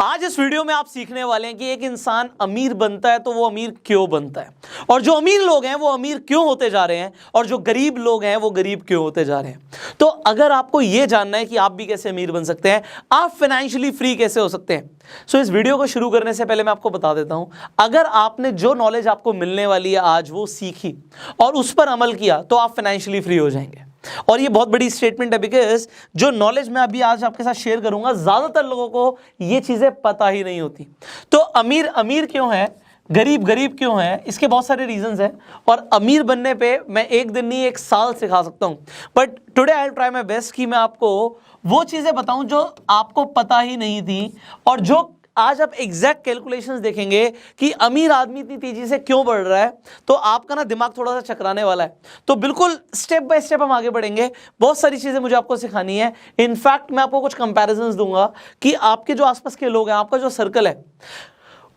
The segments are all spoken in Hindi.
आज इस वीडियो में आप सीखने वाले हैं कि एक इंसान अमीर बनता है तो वो अमीर क्यों बनता है, और जो अमीर लोग हैं वो अमीर क्यों होते जा रहे हैं, और जो गरीब लोग हैं वो गरीब क्यों होते जा रहे हैं। तो अगर आपको यह जानना है कि आप भी कैसे अमीर बन सकते हैं, आप फाइनेंशियली फ्री कैसे हो सकते हैं, सो इस वीडियो को शुरू करने से पहले मैं आपको बता देता हूं, अगर आपने जो नॉलेज आपको मिलने वाली है आज वो सीखी और उस पर अमल किया तो आप फाइनेंशियली फ्री हो जाएंगे। और ये बहुत बड़ी स्टेटमेंट है, बिकॉज जो नॉलेज मैं अभी आज आपके साथ शेयर करूंगा ज्यादातर लोगों को ये चीजें पता ही नहीं होती। तो अमीर अमीर क्यों है, गरीब गरीब क्यों है, इसके बहुत सारे रीजंस हैं, और अमीर बनने पे मैं एक दिन नहीं एक साल सिखा सकता हूं। But today I will try my best कि मैं आपको वो चीजें बताऊं जो आपको पता ही नहीं थी, और जो आज आप एग्जैक्ट कैलकुलेशंस देखेंगे कि अमीर आदमी इतनी तेजी से क्यों बढ़ रहा है, तो आपका ना दिमाग थोड़ा सा चकराने वाला है। तो बिल्कुल स्टेप बाय स्टेप हम आगे बढ़ेंगे। बहुत सारी चीजें मुझे आपको सिखानी है। इनफैक्ट मैं आपको कुछ कंपैरिजंस दूंगा कि आपके जो आसपास के लोग हैं, आपका जो सर्कल है,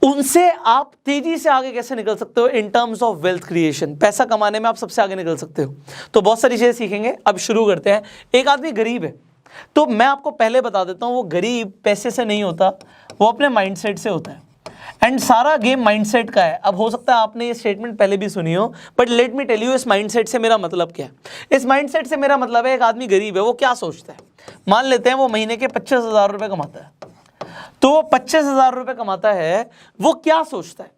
उनसे आप तेजी से आगे कैसे निकल सकते हो in terms of wealth creation. पैसा कमाने में आप सबसे आगे निकल सकते हो। तो बहुत सारी चीजें सीखेंगे। अब शुरू करते हैं। एक आदमी गरीब है, तो मैं आपको पहले बता देता हूं वो गरीब पैसे से नहीं होता, वो अपने माइंडसेट से होता है। एंड सारा गेम माइंडसेट का है। अब हो सकता है आपने ये स्टेटमेंट पहले भी सुनी हो, but let me tell you इस माइंडसेट से मेरा मतलब क्या है। इस माइंडसेट से मेरा मतलब है एक आदमी गरीब है, वो क्या सोचता है। मान लेते हैं वो महीने के 25,000 रुपए कमाता है, तो वो 25,000 रुपए कमाता है, वो क्या सोचता है,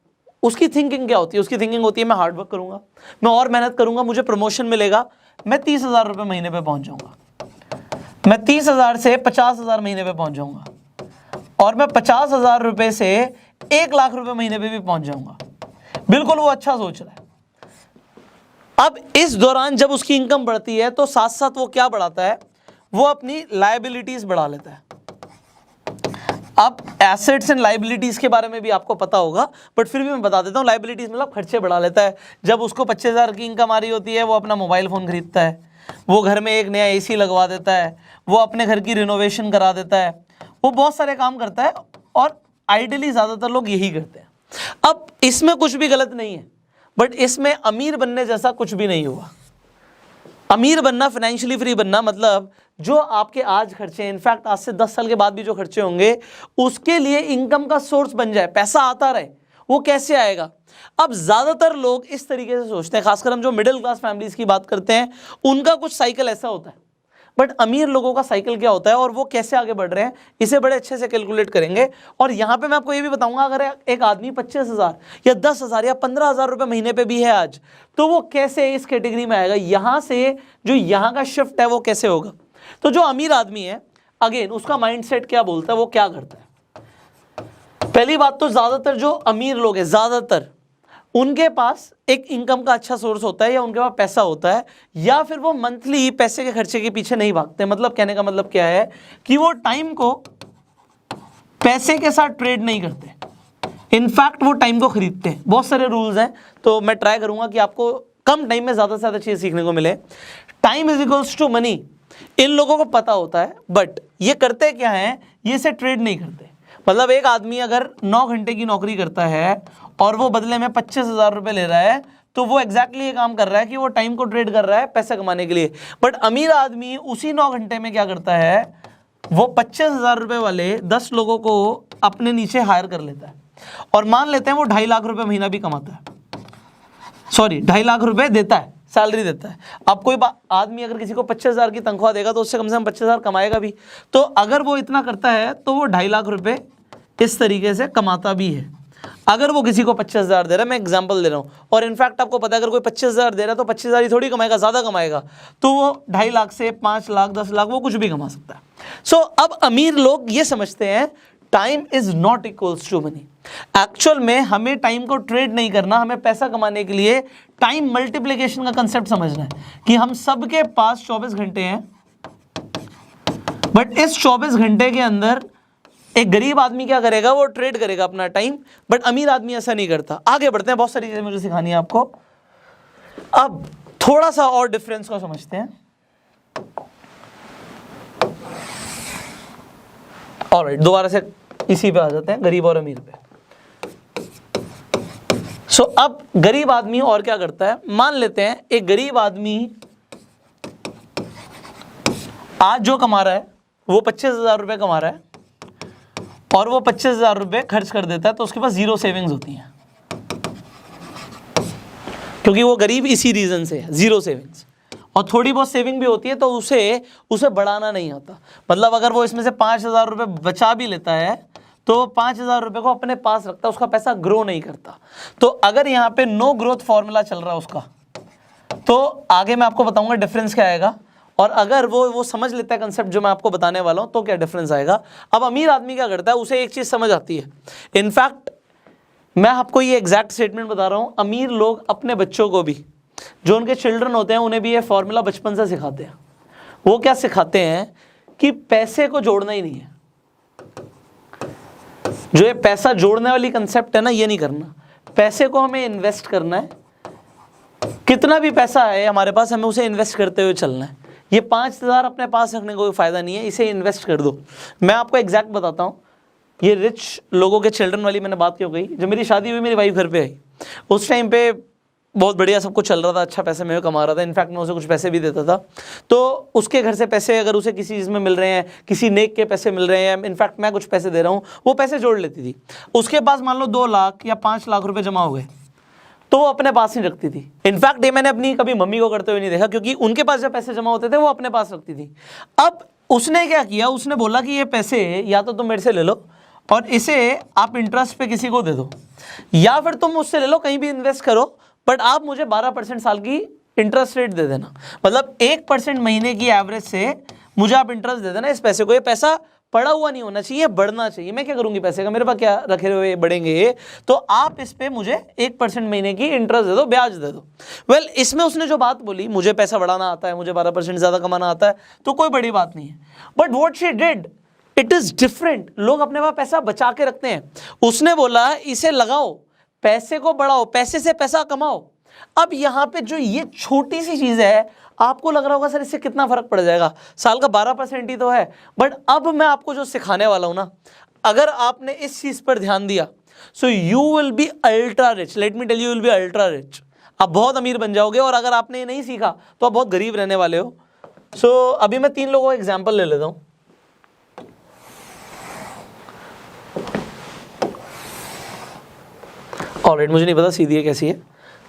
उसकी थिंकिंग क्या होती है। उसकी थिंकिंग होती है मैं हार्डवर्क करूंगा, मैं और मेहनत करूंगा, मुझे प्रमोशन मिलेगा, मैं 30,000 रुपए महीने पे पहुंच जाऊंगा, मैं 30,000 से 50,000 महीने पे पहुंच जाऊंगा, और मैं 50,000 रुपए से 1,00,000 रुपए महीने पे भी पहुंच जाऊंगा। बिल्कुल वो अच्छा सोच रहा है। अब इस दौरान जब उसकी इनकम बढ़ती है तो साथ साथ वो क्या बढ़ाता है, वो अपनी लायबिलिटीज बढ़ा लेता है। अब एसेट्स एंड लायबिलिटीज के बारे में भी आपको पता होगा, बट फिर भी मैं बता देता हूं। लायबिलिटीज मतलब खर्चे बढ़ा लेता है। जब उसको 25,000 की इनकम आ रही होती है, वो अपना मोबाइल फोन खरीदता है, वो घर में एक नया एसी लगवा देता है, वो अपने घर की रिनोवेशन करा देता है, वो बहुत सारे काम करता है, और आइडियली ज्यादातर लोग यही करते हैं। अब इसमें कुछ भी गलत नहीं है, बट इसमें अमीर बनने जैसा कुछ भी नहीं हुआ। अमीर बनना, फाइनेंशियली फ्री बनना मतलब जो आपके आज खर्चे, इनफैक्ट आज से 10 साल के बाद भी जो खर्चे होंगे, उसके लिए इनकम का सोर्स बन जाए, पैसा आता रहे। वो कैसे आएगा? अब ज्यादातर लोग इस तरीके से सोचते हैं, खासकर हम जो मिडिल क्लास फैमिलीज की बात करते हैं, उनका कुछ साइकिल ऐसा होता है। बट अमीर लोगों का साइकिल क्या होता है और वो कैसे आगे बढ़ रहे हैं, इसे बड़े अच्छे से कैलकुलेट करेंगे। और यहाँ पे मैं आपको ये भी बताऊंगा, अगर एक आदमी 25,000 या 10,000 या 15,000 रुपए महीने पे भी है आज, तो वो कैसे इस कैटेगरी में आएगा, यहाँ से जो यहाँ का शिफ्ट है वो कैसे होगा। तो जो अमीर आदमी है, अगेन उसका माइंडसेट क्या बोलता है, वो क्या करता है। पहली बात तो ज्यादातर जो अमीर लोग हैं, ज्यादातर उनके पास एक इनकम का अच्छा सोर्स होता है, या उनके पास पैसा होता है, या फिर वो मंथली पैसे के खर्चे के पीछे नहीं भागते। मतलब कहने का मतलब क्या है कि वो टाइम को पैसे के साथ ट्रेड नहीं करते, इनफैक्ट वो टाइम को खरीदते हैं। बहुत सारे रूल्स हैं, तो मैं ट्राई करूंगा कि आपको कम टाइम में ज्यादा से ज्यादा चीज सीखने को मिले। Time is equals to money, इन लोगों को पता होता है, बट ये करते क्या है, ये इसे ट्रेड नहीं करते। मतलब एक आदमी अगर 9 घंटे की नौकरी करता है और वो बदले में 25,000 रुपए ले रहा है, तो वो एग्जैक्टली ये काम कर रहा है कि वो टाइम को ट्रेड कर रहा है पैसे कमाने के लिए। बट अमीर आदमी उसी 9 घंटे में क्या करता है, वो 25,000 रुपए वाले 10 लोगों को अपने नीचे हायर कर लेता है, और मान लेते हैं वो 2.5 लाख रुपए महीना भी कमाता है, सॉरी 2.5 लाख रुपए देता है, सैलरी देता है। अब कोई आदमी अगर किसी को 25,000 की तनख्वाह देगा तो उससे कम से कम 25,000 कमाएगा भी। तो अगर वो इतना करता है तो वो 2.5 लाख रुपए इस तरीके से कमाता भी है। अगर वो किसी को 25,000 दे रहा है, मैं एग्जांपल दे रहा हूं, और इनफैक्ट आपको पता है अगर कोई 25,000 दे रहा है तो 25,000 ही थोड़ी कमाएगा, ज्यादा कमाएगा। तो वो 2.5 लाख से 5 लाख 10 लाख वो कुछ भी कमा सकता है। सो अब अमीर लोग ये समझते हैं time is not equals to money. Actual में हमें टाइम को ट्रेड नहीं करना, हमें पैसा कमाने के लिए टाइम मल्टीप्लिकेशन का कंसेप्ट समझना है कि हम सबके पास 24 घंटे हैं, बट इस 24 घंटे के अंदर एक गरीब आदमी क्या करेगा, वो ट्रेड करेगा अपना टाइम, बट अमीर आदमी ऐसा नहीं करता। आगे बढ़ते हैं, बहुत सारी चीजें मुझे सिखानी है आपको। अब थोड़ा सा और डिफरेंस को समझते हैं। ऑलराइट, दोबारा से इसी पे आ जाते हैं, गरीब और अमीर पे। सो अब गरीब आदमी और क्या करता है, मान लेते हैं एक गरीब आदमी आज जो कमा रहा है वो 25,000 रुपए कमा रहा है, और वो 25,000 रुपये खर्च कर देता है तो उसके पास 0 सेविंग्स होती हैं, क्योंकि वो गरीब इसी रीजन से है, 0 सेविंग्स। और थोड़ी बहुत सेविंग भी होती है तो उसे बढ़ाना नहीं आता। मतलब अगर वो इसमें से 5,000 रुपये बचा भी लेता है तो 5,000 रुपये को अपने पास रखता है, उसका पैसा ग्रो नहीं करता। तो अगर यहाँ पे नो ग्रोथ फॉर्मूला चल रहा है उसका, तो आगे मैं आपको बताऊंगा डिफरेंस क्या आएगा। और अगर वो समझ लेता है कंसेप्ट जो मैं आपको बताने वाला हूं तो क्या डिफरेंस आएगा। अब अमीर आदमी क्या करता है, उसे एक चीज समझ आती है। इनफैक्ट मैं आपको ये एग्जैक्ट स्टेटमेंट बता रहा हूं, अमीर लोग अपने बच्चों को भी, जो उनके चिल्ड्रन होते हैं, उन्हें भी ये फॉर्मूला बचपन से सिखाते हैं। वो क्या सिखाते हैं कि पैसे को जोड़ना ही नहीं है। जो ये पैसा जोड़ने वाली कंसेप्ट है ना, ये नहीं करना। पैसे को हमें इन्वेस्ट करना है। कितना भी पैसा है हमारे पास, हमें उसे इन्वेस्ट करते हुए चलना है। ये 5,000 अपने पास रखने को कोई फायदा नहीं है, इसे इन्वेस्ट कर दो। मैं आपको एग्जैक्ट बताता हूँ, ये रिच लोगों के चिल्ड्रन वाली मैंने बात क्यों कही। जब मेरी शादी हुई, मेरी वाइफ घर पे आई, उस टाइम पे बहुत बढ़िया सब कुछ चल रहा था, अच्छा पैसे मैं कमा रहा था। इनफैक्ट मैं उसे कुछ पैसे भी देता था। तो उसके घर से पैसे अगर उसे किसी चीज़ में मिल रहे हैं, किसी नेक के पैसे मिल रहे हैं, इनफैक्ट मैं कुछ पैसे दे रहा हूँ, वो पैसे जोड़ लेती थी। उसके पास मान लो 2 लाख या 5 लाख रुपए जमा हो गए तो वो अपने पास नहीं रखती थी। इनफैक्ट ये मैंने अपनी कभी मम्मी को करते हुए नहीं देखा, क्योंकि उनके पास जब पैसे जमा होते थे वो अपने पास रखती थी। अब उसने क्या किया, उसने बोला कि ये पैसे या तो तुम मेरे से ले लो और इसे आप इंटरेस्ट पे किसी को दे दो, या फिर तुम मुझसे ले लो, कहीं भी इन्वेस्ट करो, बट आप मुझे 12% साल की इंटरेस्ट रेट दे देना। मतलब 1% महीने की एवरेज से मुझे आप इंटरेस्ट दे देना इस पैसे को। ये पैसा पड़ा हुआ नहीं होना चाहिए, बढ़ना चाहिए। मैं क्या करूंगी पैसे का, मेरे पास क्या रखे हुए बढ़ेंगे, तो आप इस पे मुझे 1% महीने की इंटरेस्ट दे दो, ब्याज दे दो। वेल, इसमें उसने जो बात बोली, मुझे पैसा बढ़ाना आता है, मुझे 12% ज्यादा कमाना आता है, तो कोई बड़ी बात नहीं है। But what she did, it is different. लोग अपने पास पैसा बचा के रखते हैं। उसने बोला इसे लगाओ, पैसे को बढ़ाओ, पैसे से पैसा कमाओ। अब यहाँ पे जो ये छोटी सी चीज है, आपको लग रहा होगा सर इससे कितना फर्क पड़ जाएगा, साल का 12% ही तो है। बट अब मैं आपको जो सिखाने वाला हूं ना, अगर आपने इस चीज पर ध्यान दिया, so you will be ultra rich. Let me tell you, will be ultra rich. आप बहुत अमीर बन जाओगे। और अगर आपने ये नहीं सीखा तो आप बहुत गरीब रहने वाले हो। सो अभी मैं 3 लोगों का एग्जाम्पल ले लेता हूं। ऑलराइट, मुझे नहीं पता सीधी है कैसी है,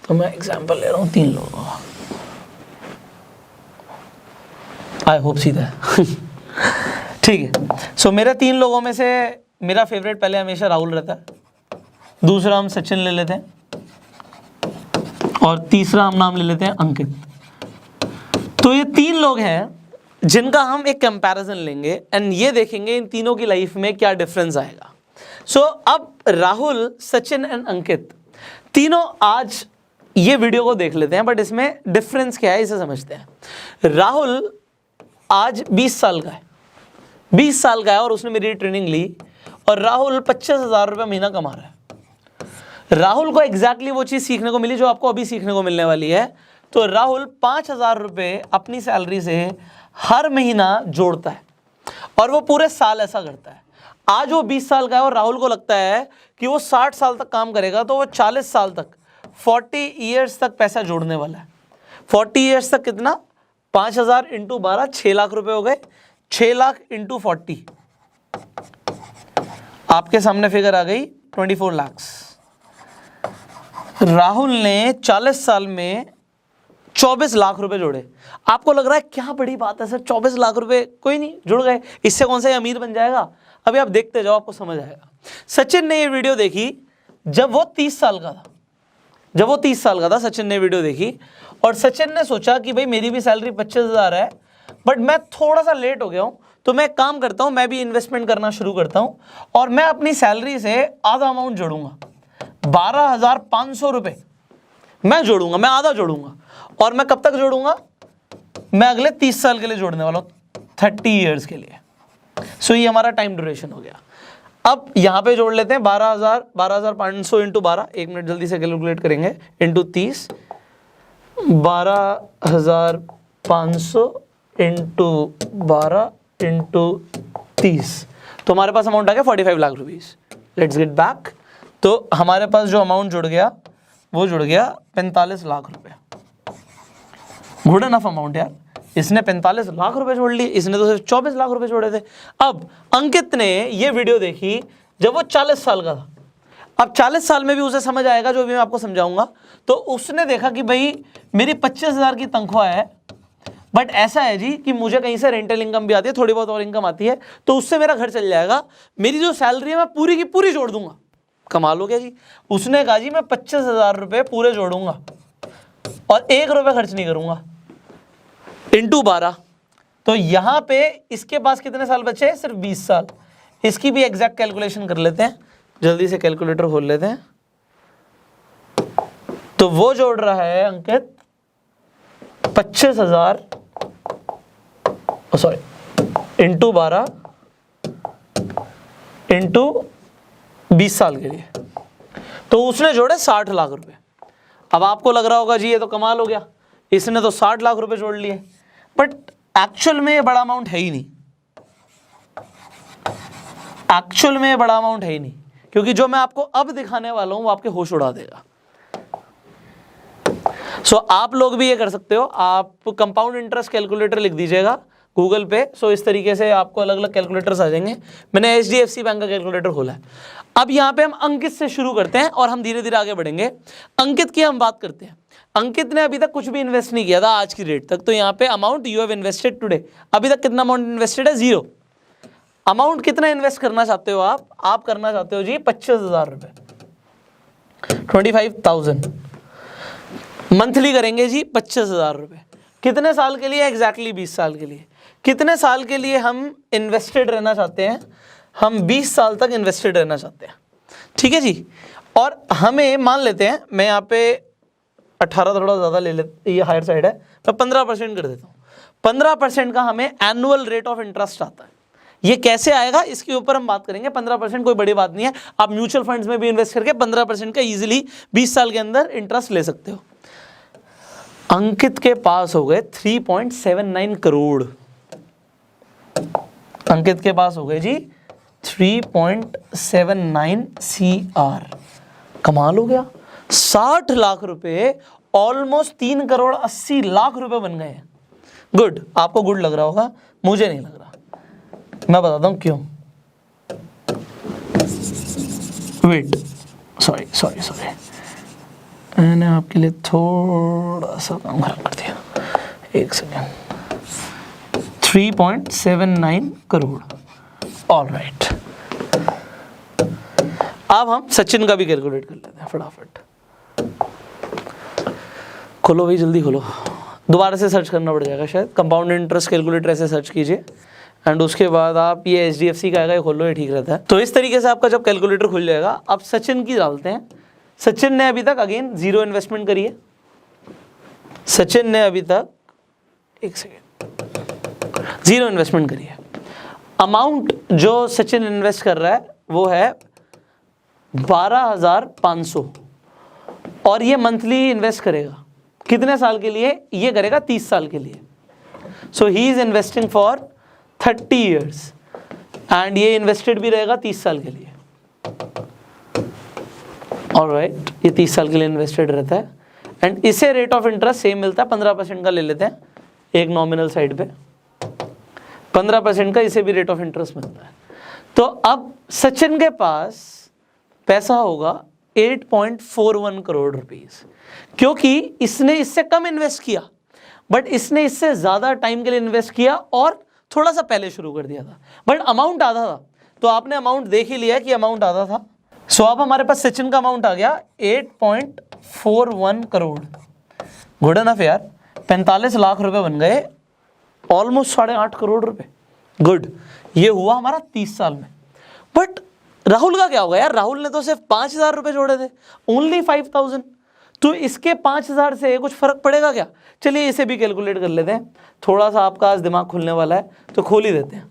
तो मैं एग्जाम्पल ले रहा हूँ 3 लोगों का। आई होप सीधा है। ठीक है। सो मेरे 3 लोगों में से मेरा फेवरेट पहले हमेशा राहुल रहता है, दूसरा हम सचिन ले लेते हैं, और तीसरा हम नाम ले लेते हैं अंकित। तो ये 3 लोग हैं जिनका हम एक कंपैरिजन लेंगे एंड ये देखेंगे इन तीनों की लाइफ में क्या डिफरेंस आएगा। सो अब राहुल, सचिन एंड अंकित तीनों आज ये वीडियो को देख लेते हैं, बट इसमें डिफरेंस क्या है इसे समझते हैं। राहुल आज 20 साल का है, 20 साल का है और उसने मेरी ट्रेनिंग ली, और राहुल 25,000 रुपये महीना कमा रहा है। राहुल को एग्जैक्टली वो चीज़ सीखने को मिली जो आपको अभी सीखने को मिलने वाली है। तो राहुल 5,000 रुपये अपनी सैलरी से हर महीना जोड़ता है और वो पूरे साल ऐसा करता है। आज वो 20 साल का है और राहुल को लगता है कि वो 60 साल तक काम करेगा तो वो 40 साल तक, 40 ईयर्स तक पैसा जोड़ने वाला है। 40 ईयर्स तक कितना, 5,000 इंटू 12, 6 लाख रुपए हो गए। 6 लाख इंटू 40, आपके सामने फिगर आ गई 24 लाख। राहुल ने 40 साल में 24 लाख रुपए जोड़े। आपको लग रहा है क्या बड़ी बात है सर, 24 लाख रुपए, कोई नहीं, जुड़ गए, इससे कौन सा अमीर बन जाएगा। अभी आप देखते जाओ, आपको समझ आएगा। सचिन ने ये वीडियो देखी जब वो 30 साल का था। जब वो 30 साल का था सचिन ने वीडियो देखी, और सचिन ने सोचा कि भाई मेरी भी सैलरी 25,000 है, बट मैं थोड़ा सा लेट हो गया हूं, तो मैं काम करता हूं, मैं भी इन्वेस्टमेंट करना शुरू करता हूं और मैं अपनी सैलरी से आधा अमाउंट जोड़ूंगा, 12,500 रुपए मैं जोड़ूंगा, मैं आधा जोड़ूंगा। और मैं कब तक जोड़ूंगा, मैं अगले 30 साल के लिए जोड़ने वाला हूं, 30 ईयर्स के लिए। सो ये हमारा टाइम ड्यूरेशन हो गया। अब यहां पे जोड़ लेते हैं 12,500 इंटू 12, 1 मिनट जल्दी से कैलकुलेट करेंगे, इंटू 30, 12,500 इंटू 12 इंटू 30, तो हमारे पास अमाउंट आ गया 45 lakh rupees. Let's get back. तो हमारे पास जो अमाउंट जुड़ गया वो जुड़ गया 45 लाख रुपए। गुड इनफ अमाउंट यार, इसने 45 लाख रुपए जोड़ लिए, इसने तो सिर्फ 24 लाख रुपए जोड़े थे। अब अंकित ने ये वीडियो देखी जब वो 40 साल का था। अब 40 साल में भी उसे समझ आएगा जो भी मैं आपको समझाऊंगा। तो उसने देखा कि भाई मेरी 25,000 की तनख्वाह है, बट ऐसा है जी कि मुझे कहीं से रेंटल इनकम भी आती है, थोड़ी बहुत और इनकम आती है, तो उससे मेरा घर चल जाएगा। मेरी जो सैलरी है मैं पूरी की पूरी जोड़ दूंगा। कमाल हो गया जी। उसने कहा जी मैं 25,000 रुपये पूरे जोड़ूंगा और 1 रुपये खर्च नहीं करूंगा, इंटू 12। तो यहाँ पे इसके पास कितने साल बचे? सिर्फ 20 साल। इसकी भी एग्जैक्ट कैलकुलेशन कर लेते हैं, जल्दी से कैलकुलेटर खोल लेते हैं। तो वो जोड़ रहा है अंकित 25,000 इंटू 12 इंटू 20 साल के लिए, तो उसने जोड़े 60 लाख रुपए। अब आपको लग रहा होगा जी ये तो कमाल हो गया, इसने तो 60 लाख रुपए जोड़ लिए, बट एक्चुअल में ये बड़ा अमाउंट है ही नहीं। एक्चुअल में ये बड़ा अमाउंट है ही नहीं, क्योंकि जो मैं आपको अब दिखाने वाला हूं वो आपके होश उड़ा देगा। आप लोग भी ये कर सकते हो, आप कंपाउंड इंटरेस्ट कैलकुलेटर लिख दीजिएगा गूगल पे। इस तरीके से आपको अलग अलग कैलकुलेटर्स आ जाएंगे। मैंने HDFC बैंक का कैलकुलेटर खोला है। अब यहाँ पे हम अंकित से शुरू करते हैं और हम धीरे धीरे आगे बढ़ेंगे। अंकित की हम बात करते हैं। अंकित ने अभी तक कुछ भी इन्वेस्ट नहीं किया था आज की डेट तक। तो यहाँ पे amount you have invested today, अभी तक कितना अमाउंट इन्वेस्टेड है? 0। अमाउंट कितना इन्वेस्ट करना चाहते हो आप करना चाहते हो जी 25,000 रुपये, 25,000 मंथली करेंगे जी 25,000 रुपये। कितने साल के लिए? एग्जैक्टली 20 साल के लिए। कितने साल के लिए हम इन्वेस्टेड रहना चाहते हैं? हम 20 साल तक इन्वेस्टेड रहना चाहते हैं, ठीक है जी। और हमें मान लेते हैं, मैं यहाँ पे 18 थोड़ा ज़्यादा ले लेते, ये हायर साइड है, मैं 15% कर देता हूँ। 15% का हमें एनुअल रेट ऑफ इंटरेस्ट आता है। ये कैसे आएगा इसके ऊपर हम बात करेंगे। 15% कोई बड़ी बात नहीं है, आप म्यूचुअल फंड्स में भी इन्वेस्ट करके 15% का इजीली 20 साल के अंदर इंटरेस्ट ले सकते हो। अंकित के पास हो गए 3.79 करोड़। अंकित के पास हो गए जी 3.79 CR। कमाल हो गया। 60 लाख रुपए, ऑलमोस्ट 3 करोड़ 80 लाख रुपए बन गए। गुड, आपको गुड लग रहा होगा, मुझे नहीं लग रहा। मैं बताता हूं क्यों। वेट, सॉरी, मैंने आपके लिए थोड़ा सा काम खराब कर दिया। एक सेकेंड। 3.79 crore, all right. अब हम सचिन का भी कैलकुलेट कर लेते हैं फटाफट। खोलो भाई, जल्दी खोलो। दोबारा से सर्च करना पड़ जाएगा शायद। कंपाउंड इंटरेस्ट कैलकुलेटर ऐसे सर्च कीजिए एंड उसके बाद आप ये HDFC का आएगा, ये खोलो, ये ठीक रहता है। तो इस तरीके से आपका जब कैलकुलेटर खुल जाएगा, अब सचिन की डालते हैं। सचिन ने अभी तक अगेन 0 इन्वेस्टमेंट करी है। सचिन ने अभी तक 0 इन्वेस्टमेंट करी है। अमाउंट जो सचिन इन्वेस्ट कर रहा है वो है 12,500 और ये मंथली इन्वेस्ट करेगा। कितने साल के लिए? ये करेगा 30 साल के लिए। So he is investing for 30 years and ये इन्वेस्टेड भी रहेगा 30 साल के लिए। ऑलराइट, ये 30 साल के लिए इन्वेस्टेड रहता है एंड इसे रेट ऑफ इंटरेस्ट सेम मिलता है, 15% का ले लेते हैं एक नॉमिनल साइड पे। 15% का इसे भी रेट ऑफ इंटरेस्ट मिलता है। तो अब सचिन के पास पैसा होगा 8.41 करोड़ रुपीस, क्योंकि इसने इससे कम इन्वेस्ट किया, बट इसने इससे ज्यादा टाइम के लिए इन्वेस्ट किया और थोड़ा सा पहले शुरू कर दिया था, बट अमाउंट आधा था। तो आपने अमाउंट देख ही लिया कि अमाउंट आधा था। सो अब हमारे पास सचिन का अमाउंट आ गया 8.41 करोड़। गुड इनफ यार, 45 लाख रुपए बन गए, ऑलमोस्ट 8.5 करोड़ रुपए। गुड, ये हुआ हमारा 30 साल में। बट राहुल का क्या होगा यार? राहुल ने तो सिर्फ 5,000 रुपए जोड़े थे, ओनली 5,000। तो इसके 5,000 से कुछ फर्क पड़ेगा क्या? चलिए इसे भी कैलकुलेट कर लेते हैं। थोड़ा सा आपका आज दिमाग खुलने वाला है तो खोल ही देते हैं।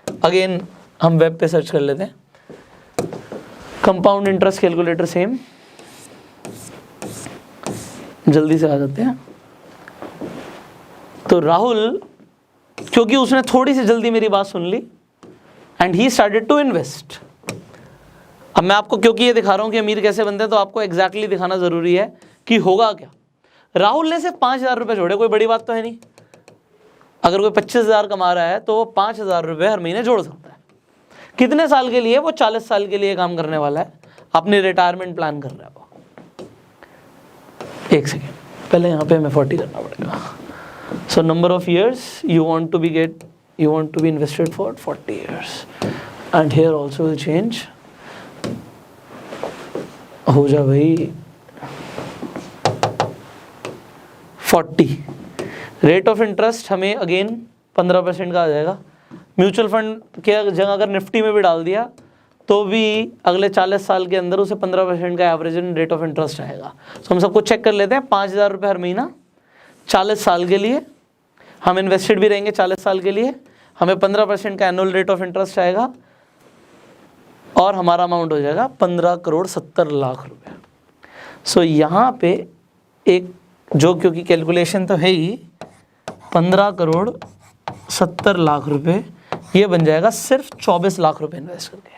अगेन हम वेब पे सर्च कर लेते हैं, कंपाउंड इंटरेस्ट कैलकुलेटर सेम, जल्दी से आ जाते हैं। तो राहुल, क्योंकि उसने थोड़ी सी जल्दी मेरी बात सुन ली and he started to invest. अब मैं आपको क्योंकि ये दिखा रहा हूं कि अमीर कैसे बनते हैं, तो आपको एग्जैक्टली दिखाना जरूरी है कि होगा क्या। राहुल ने सिर्फ 5,000 रुपए जोड़े, कोई बड़ी बात तो है नहीं। अगर कोई 25,000 कमा रहा है तो वो 5,000 रुपये हर महीने जोड़ सकता है। कितने साल के लिए? वो 40 साल के लिए काम करने वाला है, अपनी रिटायरमेंट प्लान कर रहा है वो। एक सेकेंड, पहले यहाँ पे हमें 40 करना पड़ेगा। So number of years you want to be invested for 40 years, and here also will change। हो जा भाई 40। रेट ऑफ इंटरेस्ट हमें अगेन 15% का आ जाएगा। म्यूचुअल फंड के जगह अगर निफ्टी में भी डाल दिया तो भी अगले 40 साल के अंदर उसे 15% का एवरेज रेट ऑफ इंटरेस्ट आएगा। तो हम सबको चेक कर लेते हैं। 5,000 रुपये हर महीना 40 साल के लिए, हम इन्वेस्टेड भी रहेंगे 40 साल के लिए, हमें 15% का एनुअल रेट ऑफ इंटरेस्ट आएगा और हमारा अमाउंट हो जाएगा 15,70,00,000 रुपये। सो यहाँ पे एक जो, क्योंकि कैलकुलेशन तो है ही, 15,70,00,000 रुपये ये बन जाएगा सिर्फ 24 लाख रुपए इन्वेस्ट करके।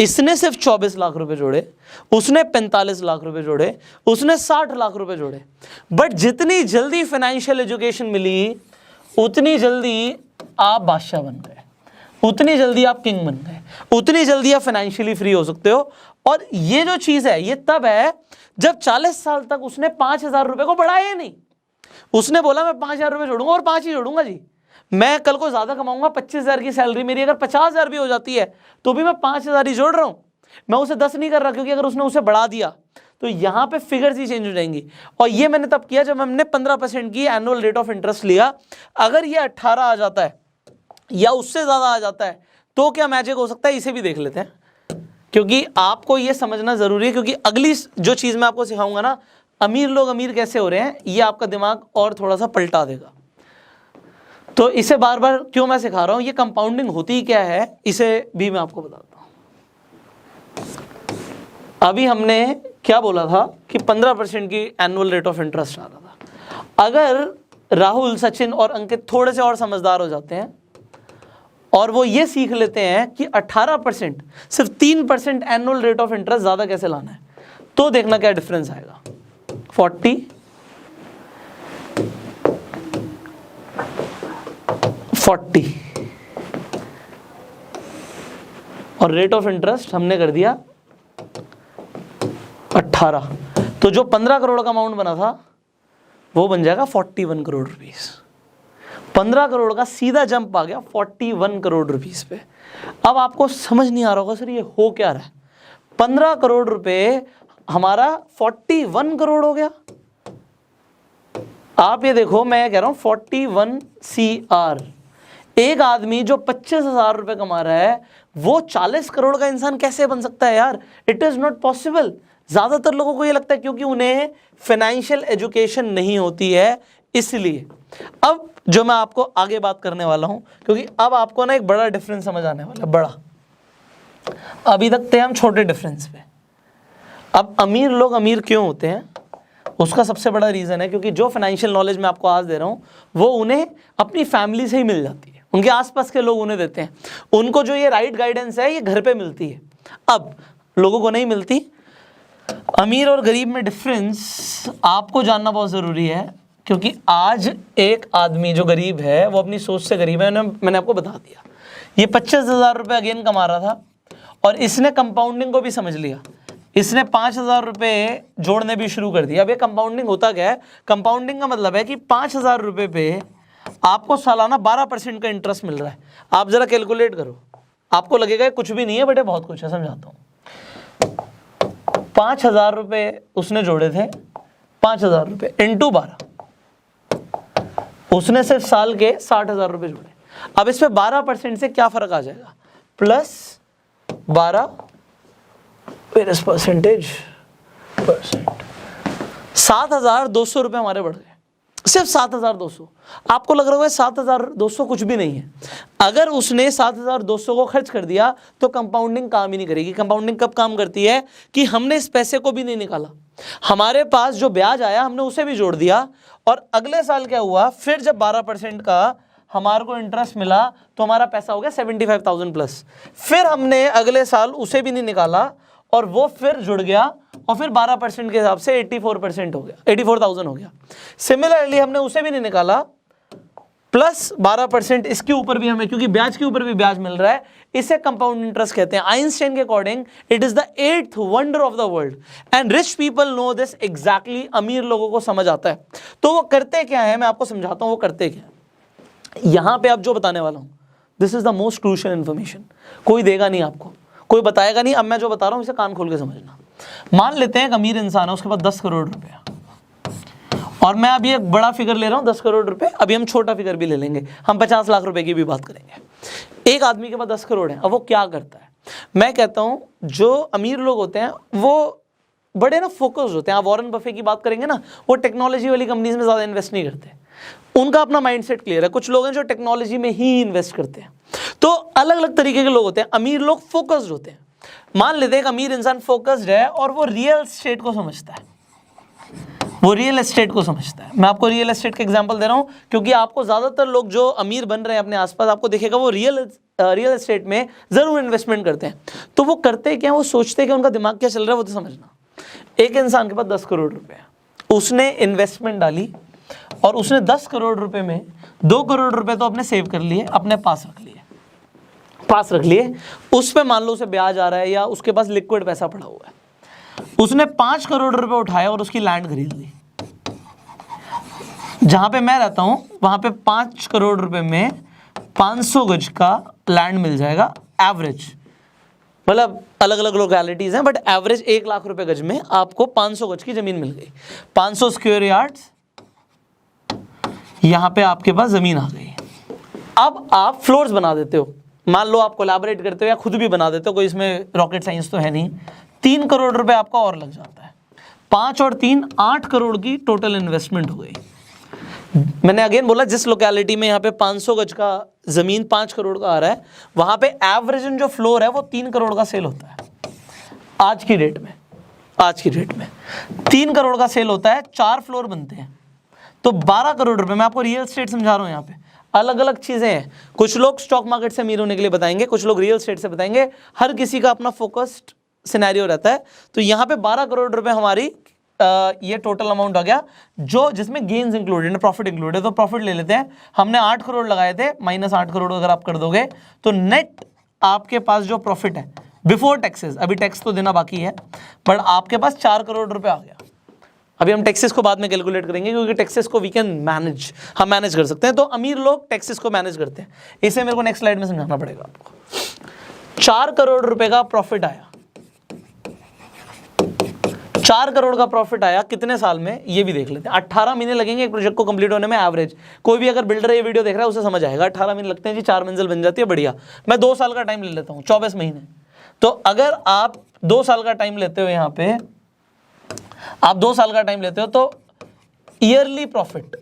इसने सिर्फ 24 लाख रुपए जोड़े, उसने 45 लाख रुपए जोड़े, उसने 60 लाख रुपए जोड़े। बट जितनी जल्दी फाइनेंशियल एजुकेशन मिली उतनी जल्दी आप बादशाह बन गए, उतनी जल्दी आप किंग बन गए, उतनी जल्दी आप फाइनेंशियली फ्री हो सकते हो। और ये जो चीज़ है ये तब है जब 40 साल तक उसने 5,000 रुपये को बढ़ाया नहीं। उसने बोला मैं 5,000 रुपये जोड़ूंगा और 5 ही जोड़ूंगा जी, मैं कल को ज़्यादा कमाऊंगा, 25,000 की सैलरी मेरी अगर 50,000 भी हो जाती है तो भी मैं 5,000 ही जोड़ रहा हूँ, मैं उसे 10 नहीं कर रहा। क्योंकि अगर उसने उसे बढ़ा दिया तो यहाँ पे फिगर्स ही चेंज हो जाएंगी। और ये मैंने तब किया जब हमने 15% की एनुअल रेट ऑफ इंटरेस्ट लिया। अगर ये 18 आ जाता है या उससे ज़्यादा आ जाता है तो क्या मैजिक हो सकता है, इसे भी देख लेते हैं। क्योंकि आपको ये समझना ज़रूरी है, क्योंकि अगली जो चीज़ मैं आपको सिखाऊंगा ना, अमीर लोग अमीर कैसे हो रहे हैं, ये आपका दिमाग और थोड़ा सा पलटा देगा। तो इसे बार बार क्यों मैं सिखा रहा हूँ, ये कंपाउंडिंग होती क्या है इसे भी मैं आपको बताता हूँ। अभी हमने क्या बोला था कि 15% की एनुअल रेट ऑफ इंटरेस्ट आ रहा था। अगर राहुल, सचिन और अंकित थोड़े से और समझदार हो जाते हैं और वो ये सीख लेते हैं कि 18% सिर्फ 3% एनुअल रेट ऑफ इंटरेस्ट ज़्यादा कैसे लाना है, तो देखना क्या डिफरेंस आएगा। 40 और रेट ऑफ इंटरेस्ट हमने कर दिया 18, तो जो 15 करोड़ का अमाउंट बना था वो बन जाएगा 41 करोड़ रुपीस। 15 करोड़ का सीधा जंप आ गया 41 करोड़ रुपीस पे। अब आपको समझ नहीं आ रहा होगा सर ये हो क्या रहा है, 15 करोड़ रुपए हमारा 41 करोड़ हो गया। आप ये देखो, मैं कह रहा हूं 41 CR। एक आदमी जो 25,000 रुपए कमा रहा है वो 40 करोड़ का इंसान कैसे बन सकता है यार, इट इज नॉट पॉसिबल। ज्यादातर लोगों को ये लगता है क्योंकि उन्हें फाइनेंशियल एजुकेशन नहीं होती है, इसलिए। अब जो मैं आपको आगे बात करने वाला हूं, क्योंकि अब आपको ना एक बड़ा डिफरेंस समझ आने वाला है, बड़ा। अभी तक थे हम छोटे डिफरेंस पे, अब अमीर लोग अमीर क्यों होते हैं उसका सबसे बड़ा रीज़न है क्योंकि जो फाइनेंशियल नॉलेज मैं आपको आज दे रहा हूँ वो उन्हें अपनी फैमिली से ही मिल जाती है, उनके आसपास के लोग उन्हें देते हैं। उनको जो ये राइट गाइडेंस है ये घर पे मिलती है, अब लोगों को नहीं मिलती। अमीर और गरीब में डिफरेंस आपको जानना बहुत ज़रूरी है, क्योंकि आज एक आदमी जो गरीब है वो अपनी सोच से गरीब है। मैंने आपको बता दिया, ये 25,000 रुपये अगेन कमा रहा था और इसने कंपाउंडिंग को भी समझ लिया, इसने 5,000 रुपये जोड़ने भी शुरू कर दिया। अब ये कंपाउंडिंग होता क्या है, कंपाउंडिंग का मतलब है कि 5,000 रुपये पे आपको सालाना 12% का इंटरेस्ट मिल रहा है। आप ज़रा कैलकुलेट करो, आपको लगेगा कुछ भी नहीं है, बटे बहुत कुछ है, समझाता हूँ। 5,000 रुपये उसने जोड़े थे, 5,000 रुपये इंटू 12, उसने सिर्फ साल के 60,000 रुपये जोड़े। अब इस पे 12% से क्या फ़र्क आ जाएगा, +12 परसेंटेज 7,200 रुपये हमारे बढ़ गए, सिर्फ 7,200। आपको लग रहा होगा 7,200 कुछ भी नहीं है। अगर उसने 7,200 को खर्च कर दिया तो कंपाउंडिंग काम ही नहीं करेगी। कंपाउंडिंग कब काम करती है कि हमने इस पैसे को भी नहीं निकाला, हमारे पास जो ब्याज आया हमने उसे भी जोड़ दिया, और अगले साल क्या हुआ, फिर जब 12% का हमारे को इंटरेस्ट मिला तो हमारा पैसा हो गया 75,000 प्लस। फिर हमने अगले साल उसे भी नहीं निकाला और वो फिर जुड़ गया और फिर 12% के हिसाब से 84% हो गया, 84,000 हो गया। सिमिलरली हमने उसे भी नहीं निकाला प्लस 12% इसके ऊपर भी हमें, क्योंकि ब्याज के ऊपर भी ब्याज मिल रहा है, इसे कंपाउंड इंटरेस्ट कहते हैं। आइंस्टाइन के according it is the 8th wonder of the world and rich people know this exactly. अमीर लोगों को समझ आता है। तो वो करते क्या है, मैं आपको समझाता हूं वो करते क्या है। यहां पे आप जो बताने वाला हूं, this is the most crucial information. कोई देगा नहीं आपको, कोई बताएगा नहीं। अब मैं जो बता रहा हूं इसे कान खोल के समझना। मान लेते हैं एक अमीर इंसान है, उसके पास 10 करोड़ रुपया, और मैं अभी एक बड़ा फिगर ले रहा हूं 10 करोड़ रुपए। अभी हम छोटा फिगर भी ले लेंगे, हम 50 लाख रुपए की भी बात करेंगे। एक आदमी के पास 10 करोड़ है। अब वो क्या करता है, मैं कहता हूं जो अमीर लोग होते हैं वो बड़े ना फोकस्ड होते हैं। आप वॉरेन बफे की बात करेंगे ना, वो टेक्नोलॉजी वाली कंपनीज में ज़्यादा इन्वेस्ट नहीं करते, उनका अपना माइंडसेट क्लियर है। कुछ लोग हैं जो टेक्नोलॉजी में ही इन्वेस्ट करते हैं। तो अलग अलग तरीके के लोग होते हैं। अमीर लोग फोकस्ड होते हैं। मान लेते हैं एक अमीर इंसान फोकस्ड है और वो रियल एस्टेट को समझता है, वो रियल एस्टेट को समझता है। मैं आपको रियल एस्टेट का एग्जांपल दे रहा हूं क्योंकि आपको ज़्यादातर लोग जो अमीर बन रहे हैं अपने आसपास, आपको दिखेगा वो रियल एस्टेट में ज़रूर इन्वेस्टमेंट करते हैं। तो वो करते क्या, वो सोचते कि उनका दिमाग क्या चल रहा है वो तो समझना। एक इंसान के पास 10 करोड़ रुपए है, उसने इन्वेस्टमेंट डाली और उसने 10 करोड़ रुपए में 2 करोड़ रुपए तो अपने सेव कर लिए, अपने पास रख लिए। उस पर मान लो उसे ब्याज आ रहा है या उसके पास लिक्विड पैसा पड़ा हुआ है। उसने 5 करोड़ रुपए उठाया और उसकी लैंड खरीद ली। जहां पे मैं रहता हूं वहां पे 5 करोड़ रुपए में 500 गज का लैंड मिल जाएगा एवरेज। मतलब अलग अलग लोकेलिटीज हैं बट एवरेज 1 लाख रुपए गज में आपको 500 गज की जमीन मिल गई। 500 स्क्वायर यार्ड्स यहां पे आपके पास जमीन आ गई। अब आप फ्लोर्स बना देते हो, मान लो आप कोलैबोरेट करते हो या खुद भी बना देते हो, कोई इसमें रॉकेट साइंस तो है नहीं। 3 करोड़ रुपए आपका और लग जाता है। 5 और 3 8 करोड़ की टोटल इन्वेस्टमेंट हो गई। मैंने अगेन बोला जिस लोकेलिटी में यहाँ पे 500 गज का जमीन 5 करोड़ का आ रहा है, वहां पे एवरेज जो फ्लोर है वो 3 करोड़ का सेल होता है आज की डेट में। 3 करोड़ का सेल होता है, 4 फ्लोर बनते हैं तो 12 करोड़ रुपए। मैं आपको रियल एस्टेट समझा रहा हूँ। यहाँ पे अलग अलग चीजें हैं। कुछ लोग स्टॉक मार्केट से अमीर होने के लिए बताएंगे, कुछ लोग रियल एस्टेट से बताएंगे। हर किसी का अपना फोकस्ड सिनेरियो रहता है। तो यहाँ पे 12 करोड़ रुपए हमारी ये टोटल अमाउंट आ गया, जो जिसमें गेन्स इंक्लूडेड है, प्रॉफिट इंक्लूडेड है। तो प्रॉफिट ले लेते हैं। हमने 8 करोड़ लगाए थे, माइनस 8 करोड़ अगर आप कर दोगे तो नेट आपके पास जो प्रॉफिट है बिफोर टैक्सेस, अभी टैक्स तो देना बाकी है, बट आपके पास 4 करोड़ रुपए आ गया। अभी हम टैक्सेस को बाद में कैलकुलेट करेंगे क्योंकि टैक्सेस को वी कैन मैनेज, हम मैनेज कर सकते हैं। तो अमीर लोग टैक्सेस को मैनेज करते हैं। इसे मेरे को नेक्स्ट स्लाइड में समझाना पड़ेगा आपको। 4 करोड़ रुपए का प्रॉफिट आया। 4 करोड़ का प्रॉफिट आया कितने साल में, ये भी देख लेते हैं। 18 महीने लगेंगे एक प्रोजेक्ट को कंप्लीट होने में एवरेज। कोई भी अगर बिल्डर ये वीडियो देख रहा है उसे समझ आएगा। 18 महीने लगते हैं जी, 4 मंजिल बन जाती है, बढ़िया। मैं 2 साल का टाइम ले लेता हूँ, 24 महीने। तो अगर आप 2 साल का टाइम लेते हो, यहाँ पे आप 2 साल का टाइम लेते हो तो yearly profit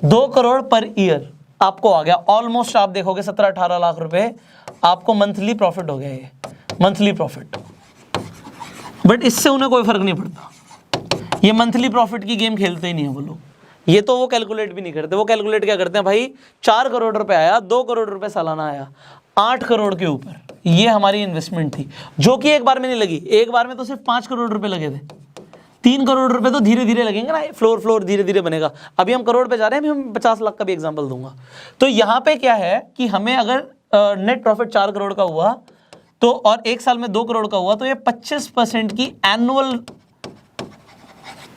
2 crore per year आपको आ गया। ऑलमोस्ट आप देखोगे 17-18 लाख रुपए आपको मंथली प्रॉफिट हो गया, ये मंथली प्रॉफिट। बट इससे उन्हें कोई फर्क नहीं पड़ता। ये मंथली प्रॉफिट की गेम खेलते ही नहीं है वो लोग। ये तो वो कैलकुलेट भी नहीं करते। वो कैलकुलेट क्या करते हैं, भाई 4 करोड़ रुपए आया, 2 करोड़ रुपए सालाना आया, 8 करोड़ के ऊपर ये हमारी इन्वेस्टमेंट थी, जो कि एक बार में नहीं लगी। एक बार में तो सिर्फ 5 करोड़ रुपए लगे थे। 3 करोड़ रुपए तो धीरे धीरे लगेंगे ना, फ्लोर धीरे धीरे बनेगा। अभी हम करोड़ पे जा रहे हैं, अभी हम 50 लाख का भी एग्जांपल दूंगा। तो यहाँ पे क्या है कि हमें अगर नेट प्रॉफिट 4 करोड़ का हुआ तो, और 1 साल में 2 करोड़ का हुआ, तो ये 25% की एनुअल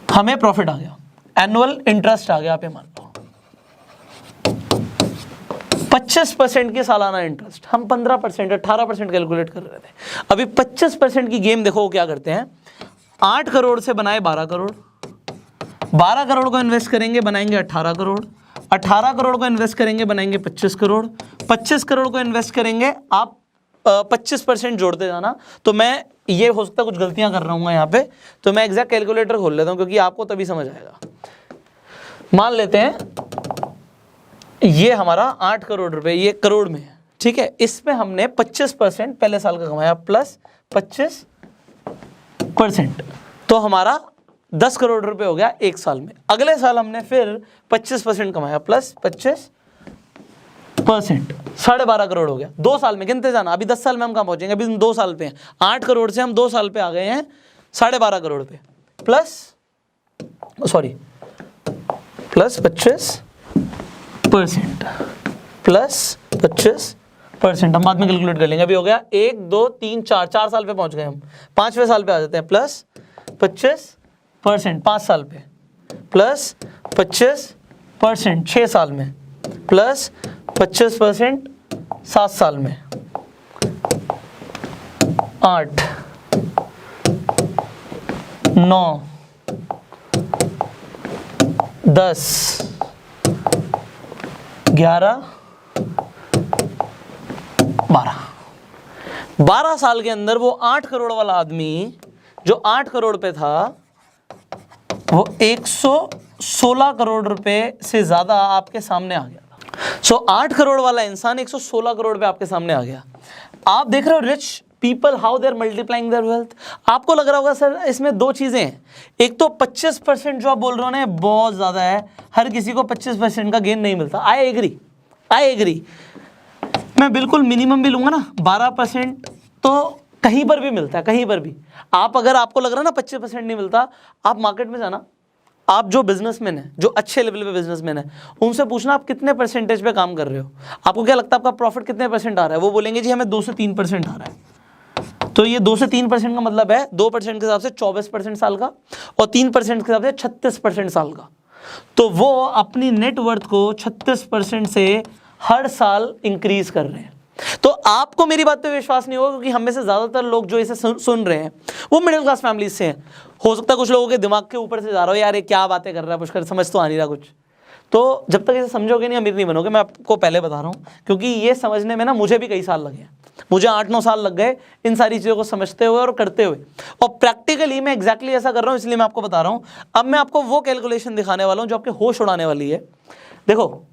हमें प्रॉफिट आ गया, एनुअल इंटरेस्ट आ गया। आप ये मान लो 25% की सालाना इंटरेस्ट। हम 15% 18% कैलकुलेट कर रहे थे। अभी 25% की गेम देखो वो क्या करते हैं। 8 करोड़ से बनाए 12 करोड़, 12 करोड़ को इन्वेस्ट करेंगे बनाएंगे 18 करोड़, 18 करोड़ को इन्वेस्ट करेंगे बनाएंगे 25 करोड़, 25 करोड़ को इन्वेस्ट करेंगे। आप 25% जोड़ते जाना। तो मैं ये हो सकता है कुछ गलतियां कर रहा हूँ यहाँ पे, तो मैं एग्जैक्ट कैलकुलेटर खोल लेता हूँ क्योंकि आपको तभी समझ आएगा। मान लेते हैं ये हमारा 8 करोड़ रुपए, ये करोड़ में है, ठीक है। इसमें हमने 25% पहले साल का कमाया प्लस 25%, तो हमारा 10 करोड़ रुपए हो गया 1 साल में। अगले साल हमने फिर 25% कमाया प्लस 25%, 12.5 करोड़ हो गया। 2 साल में गिनते जाना। अभी 10 साल में हम कहाँ पहुंचेंगे, अभी हम 2 साल पे हैं। 8 करोड़ से हम 2 साल पे आ गए हैं 12.5 करोड़ पे, प्लस 25 25% प्लस 25%, हम बाद में कैलकुलेट कर लेंगे। अभी हो गया 1 2 3 4 साल पे पहुंच गए हम, 5वें साल पे आ जाते हैं। प्लस 25% 5 साल पे, प्लस 25% 6 साल में, प्लस 25% 7 साल में, 8 9 10 11 12 साल के अंदर वो 8 करोड़ वाला आदमी जो 8 करोड़ पे था वो 116 करोड़ रुपए से ज्यादा आपके सामने आ गया था। सो 8 करोड़ वाला इंसान 116 करोड़ पे आपके सामने आ गया। आप देख रहे हो rich people how they are multiplying their wealth. आपको लग रहा होगा सर इसमें दो चीजें हैं, एक तो 25% जो आप बोल रहे हो ना बहुत ज्यादा है, हर किसी को 25% का गेन नहीं मिलता। आई एग्री, मैं बिल्कुल मिनिमम भी लूंगा ना 12% तो कहीं पर भी मिलता है, कहीं पर भी। आप अगर आपको लग रहा है ना 25% नहीं मिलता, आप मार्केट में जाना, आप जो बिजनेसमैन है, जो अच्छे लेवल पे बिजनेसमैन है, उनसे पूछना आप कितने परसेंटेज पे काम कर रहे हो, आपको क्या लगता है आपका प्रॉफिट कितने परसेंट आ रहा है। वो बोलेंगे जी हमें 2 से 3% आ रहा है। तो ये 2 से 3% का मतलब है 2% के हिसाब से 24% साल का और 3% के हिसाब से 36% साल का। तो वो अपनी नेटवर्थ को 36% से हर साल इंक्रीज कर रहे हैं। तो आपको मेरी बात पे विश्वास नहीं होगा क्योंकि हम में से ज्यादातर लोग जो इसे सुन रहे हैं वो मिडिल क्लास फैमिली से हैं। हो सकता है कुछ लोगों के दिमाग के ऊपर से जा रहा हो, यार ये क्या बातें कर रहा है पुष्कर, समझ तो आ नहीं रहा कुछ। तो जब तक इसे समझोगे नहीं अमीर नहीं बनोगे, मैं आपको पहले बता रहा हूँ, क्योंकि ये समझने में ना मुझे भी कई साल लगे, मुझे 8-9 साल लग गए इन सारी चीज़ों को समझते हुए और करते हुए। और प्रैक्टिकली मैं एग्जैक्टली ऐसा कर रहा हूँ, इसलिए मैं आपको बता रहा हूँ। अब मैं आपको वो कैलकुलेशन दिखाने वाला हूँ जो आपके होश उड़ाने वाली है। देखो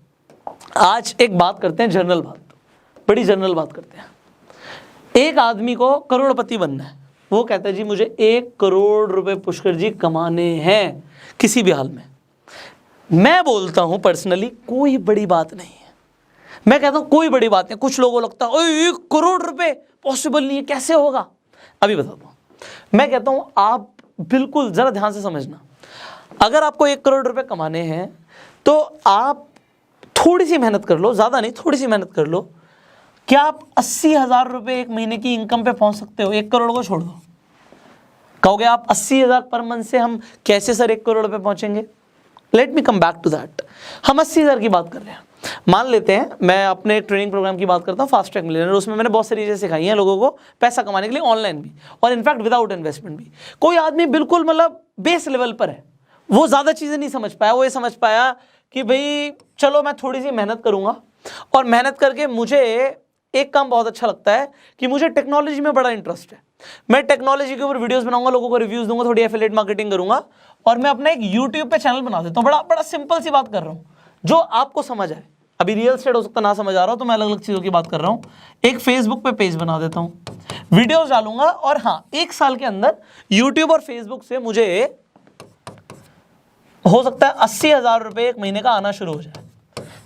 आज एक बात करते हैं, जनरल बात, बड़ी जनरल बात करते हैं। एक आदमी को करोड़पति बनना है, वो कहता है जी मुझे 1 करोड़ रुपए पुष्कर जी कमाने हैं किसी भी हाल में। मैं बोलता हूं पर्सनली कोई बड़ी बात नहीं है, मैं कहता हूं कोई बड़ी बात नहीं। कुछ लोगों को लगता है 1 करोड़ रुपए पॉसिबल नहीं है, कैसे होगा। अभी बताता हूं। मैं कहता हूं आप बिल्कुल जरा ध्यान से समझना, अगर आपको 1 करोड़ रुपए कमाने हैं तो आप थोड़ी सी मेहनत कर लो, ज्यादा नहीं, थोड़ी सी मेहनत कर लो। क्या आप 80,000 रुपए एक महीने की इनकम पे पहुंच सकते हो? 1 करोड़ को छोड़ दो। कहोगे आप 80,000 पर मंथ से हम कैसे सर 1 करोड़ पे पहुंचेंगे? Let me come back to that. हम 80,000 की बात कर रहे हैं। मान लेते हैं मैं अपने एक ट्रेनिंग प्रोग्राम की बात करता हूँ, फास्ट ट्रैक मिलियनेयर। उसमें मैंने बहुत सारी चीजें सिखाई हैं लोगों को पैसा कमाने के लिए, ऑनलाइन भी और इनफैक्ट विदाउट इन्वेस्टमेंट भी। कोई आदमी बिल्कुल मतलब बेस लेवल पर है, वो ज्यादा चीजें नहीं समझ पाया, वो ये समझ पाया कि भाई चलो मैं थोड़ी सी मेहनत करूंगा और मेहनत करके मुझे एक काम बहुत अच्छा लगता है कि मुझे टेक्नोलॉजी में बड़ा इंटरेस्ट है। मैं टेक्नोलॉजी के ऊपर वीडियोस बनाऊंगा, लोगों को रिव्यूज दूंगा, थोड़ी एफिलिएट मार्केटिंग करूंगा और मैं अपना एक यूट्यूब पे चैनल बना देता हूँ। बड़ा सिंपल सी बात कर रहा हूँ जो आपको समझ आए। अभी रियल एस्टेट हो सकता ना समझ आ रहा हो तो मैं अलग अलग चीज़ों की बात कर रहा हूँ। एक फेसबुक पे पेज बना देता हूँ, वीडियोस डालूंगा और हाँ 1 साल के अंदर यूट्यूब और फेसबुक से मुझे हो सकता है 80,000 रुपये एक महीने का आना शुरू हो जाए,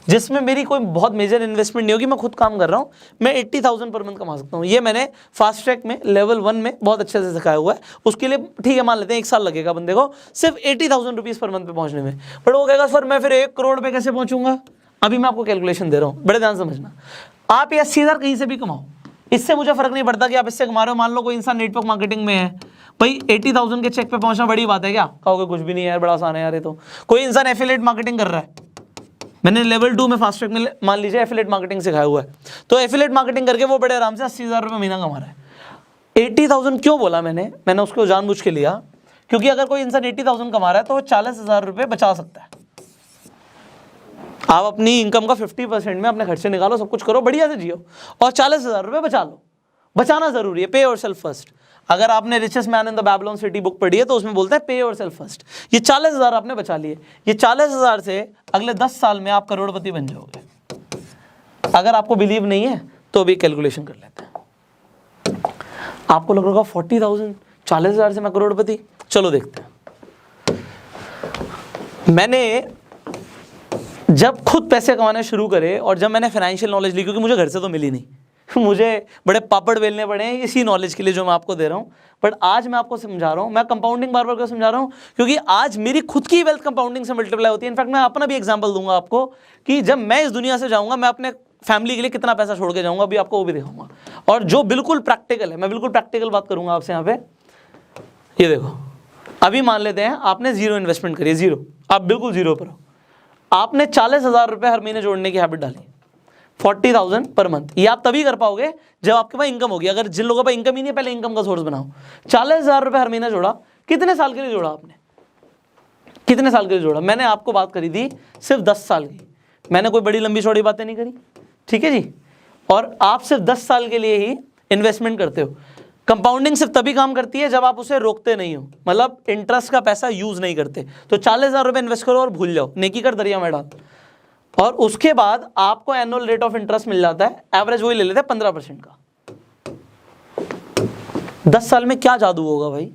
जिसमें मेरी कोई बहुत मेजर इन्वेस्टमेंट नहीं होगी। मैं खुद काम कर रहा हूँ, मैं 80,000 पर मंथ कमा सकता हूँ। ये मैंने फास्ट ट्रैक में लेवल 1 में बहुत अच्छे से सिखाया हुआ है। उसके लिए ठीक है मान लेते हैं 1 साल लगेगा बंदे को सिर्फ 80,000 रुपीज़ पर मंथ पे पहुँचने में। बट वो कहेगा सर मैं फिर 1 करोड़ पे कैसे पहुँचूंगा? अभी मैं आपको कैलकुलेशन दे रहा हूँ, बड़े ध्यान समझना। आप ये 80,000 कहीं से भी कमाओ, इससे मुझे फर्क नहीं पड़ता कि आप इससे कमा रहे हो। मान लो कोई इंसान नेटवर्क मार्केटिंग में है, भाई 80,000 के चेक पे पहुंचना बड़ी बात है क्या? कहोगे कुछ भी नहीं है यार, बड़ा आसान है यार ये तो। कोई इंसान एफिलिएट मार्केटिंग कर रहा है, मैंने लेवल 2 में फास्ट ट्रैक में मान लीजिए एफिलिएट मार्केटिंग सिखाया हुआ है, तो एफिलिएट मार्केटिंग करके वो बड़े आराम से 80,000 रुपये महीना कमा रहा है। 80,000 क्यों बोला मैंने उसको जानबूझ के लिया क्योंकि अगर कोई इंसान 80,000 कमा रहा है तो वो 40,000 रुपये बचा सकता है। आप अपनी इनकम का 50% में अपने खर्चे निकालो, सब कुछ करो, बढ़िया से जियो और 40,000 रुपये बचा लो। बचाना जरूरी है, पे योरसेल्फ फर्स्ट। अगर आपने richest man in the Babylon city book पढ़ी है तो उसमें बोलता है पे योरसेल्फ फर्स्ट। ये 40,000 आपने बचा लिए, ये 40,000 से अगले 10 साल में आप करोड़पति बन जाओगे। अगर आपको बिलीव नहीं है तो अभी कैलकुलेशन कर लेते हैं। आपको लग रहा होगा 40,000 40,000 से मैं करोड़पति, चलो देखते हैं। मैंने जब खुद पैसे कमाने शुरू करे और जब मैंने फाइनेंशियल नॉलेज ली, क्योंकि मुझे घर से तो मिली नहीं, मुझे बड़े पापड़ बेलने पड़े हैं इसी नॉलेज के लिए जो मैं आपको दे रहा हूँ। बट आज मैं आपको समझा रहा हूँ, मैं कंपाउंडिंग बार बार क्यों समझा रहा हूँ, क्योंकि आज मेरी खुद की वेल्थ कंपाउंडिंग से मल्टीप्लाई होती है। इनफैक्ट मैं अपना भी एग्जांपल दूंगा आपको कि जब मैं इस दुनिया से जाऊंगा मैं अपने फैमिली के लिए कितना पैसा छोड़ के जाऊंगा, अभी आपको वो भी दिखाऊंगा। और जो बिल्कुल प्रैक्टिकल है, मैं बिल्कुल प्रैक्टिकल बात करूंगा आपसे यहाँ पे। ये देखो, अभी मान लेते हैं आपने जीरो इन्वेस्टमेंट करी, जीरो, आप बिल्कुल जीरो पर हो। आपने 40,000 रुपये हर महीने जोड़ने की हैबिट डाली, 40,000 पर मंथ। ये आप तभी कर पाओगे जब आपके पास इनकम होगी। अगर जिन लोगों के पास इनकम ही नहीं है, पहले इनकम का सोर्स बनाओ। 40,000 रुपये हर महीना जोड़ा, कितने साल के लिए जोड़ा आपने, कितने साल के लिए जोड़ा? मैंने आपको बात करी थी सिर्फ 10 साल की, मैंने कोई बड़ी लंबी चौड़ी बातें नहीं करी, ठीक है जी। और आप सिर्फ 10 साल के लिए ही इन्वेस्टमेंट करते हो। कंपाउंडिंग सिर्फ तभी काम करती है जब आप उसे रोकते नहीं हो, मतलब इंटरेस्ट का पैसा यूज नहीं करते। तो 40,000 रुपये इन्वेस्ट करो और भूल जाओ, नेकी कर दरिया में डाल। और उसके बाद आपको एनुअल रेट ऑफ इंटरेस्ट मिल जाता है, एवरेज वही ले लेते हैं 15% का। 10 साल में क्या जादू होगा भाई?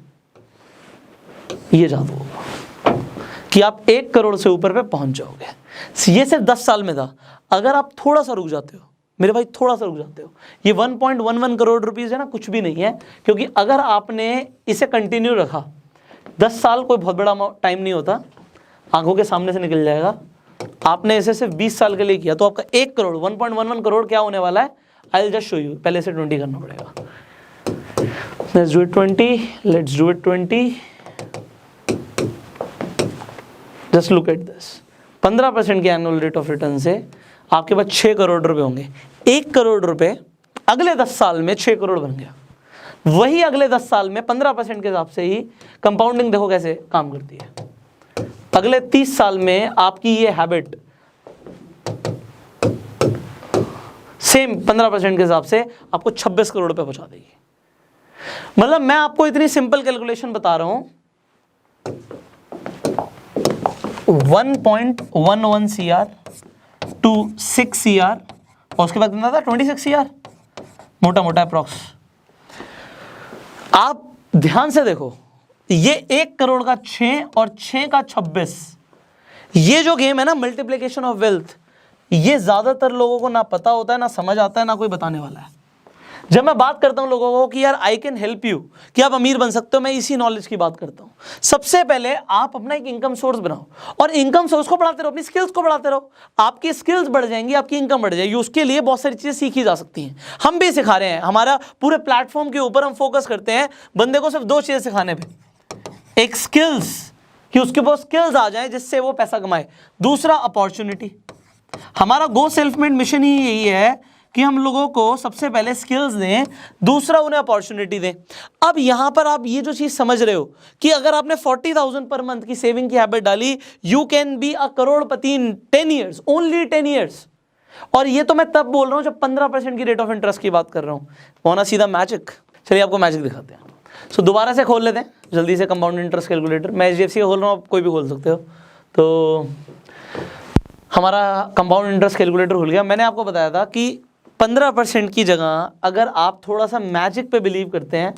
ये जादू होगा कि आप 1 करोड़ से ऊपर पे पहुंच जाओगे। ये सिर्फ 10 साल में था। अगर आप थोड़ा सा रुक जाते हो मेरे भाई, थोड़ा सा रुक जाते हो, ये 1.11 करोड़ रुपीस है ना, कुछ भी नहीं है। क्योंकि अगर आपने इसे कंटिन्यू रखा, 10 साल कोई बहुत बड़ा टाइम नहीं होता, आंखों के सामने से निकल जाएगा। आपने इसे सिर्फ 20 साल के लिए किया तो आपका 1 करोड़ 1.11 करोड़ क्या होने वाला है? I will just show you. पहले से 20 करना पड़ेगा। Let's do it 20, let's do it 20। Just look at this, 15% के एनुअल रेट ऑफ रिटर्न से आपके पास 6 करोड़ रुपए होंगे। 1 करोड़ रुपए अगले 10 साल में 6 करोड़ बन गया। वही अगले 10 साल में 15% के हिसाब से ही कंपाउंडिंग देखो कैसे काम करती है। अगले 30 साल में आपकी ये हैबिट सेम 15% के हिसाब से आपको 26 करोड़ रुपए पहुंचा देगी। मतलब मैं आपको इतनी सिंपल कैलकुलेशन बता रहा हूं, 1.11 CR टू 6 CR और उसके बाद कितना था? 26 CR, मोटा मोटा अप्रॉक्स। आप ध्यान से देखो, ये 1 करोड़ का 6 और 6 का 26, ये जो गेम है ना मल्टीप्लिकेशन ऑफ वेल्थ, ये ज्यादातर लोगों को ना पता होता है, ना समझ आता है, ना कोई बताने वाला है। जब मैं बात करता हूं लोगों को कि यार आई कैन हेल्प यू, कि आप अमीर बन सकते हो, मैं इसी नॉलेज की बात करता हूं। सबसे पहले आप अपना एक इनकम सोर्स बनाओ और इनकम सोर्स को बढ़ाते रहो, अपनी स्किल्स को बढ़ाते रहो। आपकी स्किल्स बढ़ जाएंगी, आपकी इनकम बढ़ जाएगी। उसके लिए बहुत सारी चीजें सीखी जा सकती हैं, हम भी सिखा रहे हैं। हमारा पूरे प्लेटफॉर्म के ऊपर हम फोकस करते हैं बंदे को सिर्फ 2 चीजें सिखाने पर। एक स्किल्स, कि उसके पास स्किल्स आ जाए जिससे वो पैसा कमाए। दूसरा अपॉर्चुनिटी। हमारा गो सेल्फ मेड मिशन ही यही है कि हम लोगों को सबसे पहले स्किल्स दें, दूसरा उन्हें अपॉर्चुनिटी दें। अब यहां पर आप ये जो चीज समझ रहे हो कि अगर आपने 40,000 पर मंथ की सेविंग की हैबिट डाली, you can be a Crorepati in 10 years, only 10 years. और ये तो मैं तब बोल रहा हूं जब 15% की रेट ऑफ इंटरेस्ट की बात कर रहा हूं। होना सीधा मैजिक। चलिए आपको मैजिक दिखाते हैं। सो दोबारा से खोल लेते हैं जल्दी से कंपाउंड इंटरेस्ट कैलकुलेटर। मैं HDFC का खोल रहा हूं, आप कोई भी खोल सकते हो। तो हमारा कंपाउंड इंटरेस्ट कैलकुलेटर खुल गया। मैंने आपको बताया था कि 15% की जगह अगर आप थोड़ा सा मैजिक पे बिलीव करते हैं,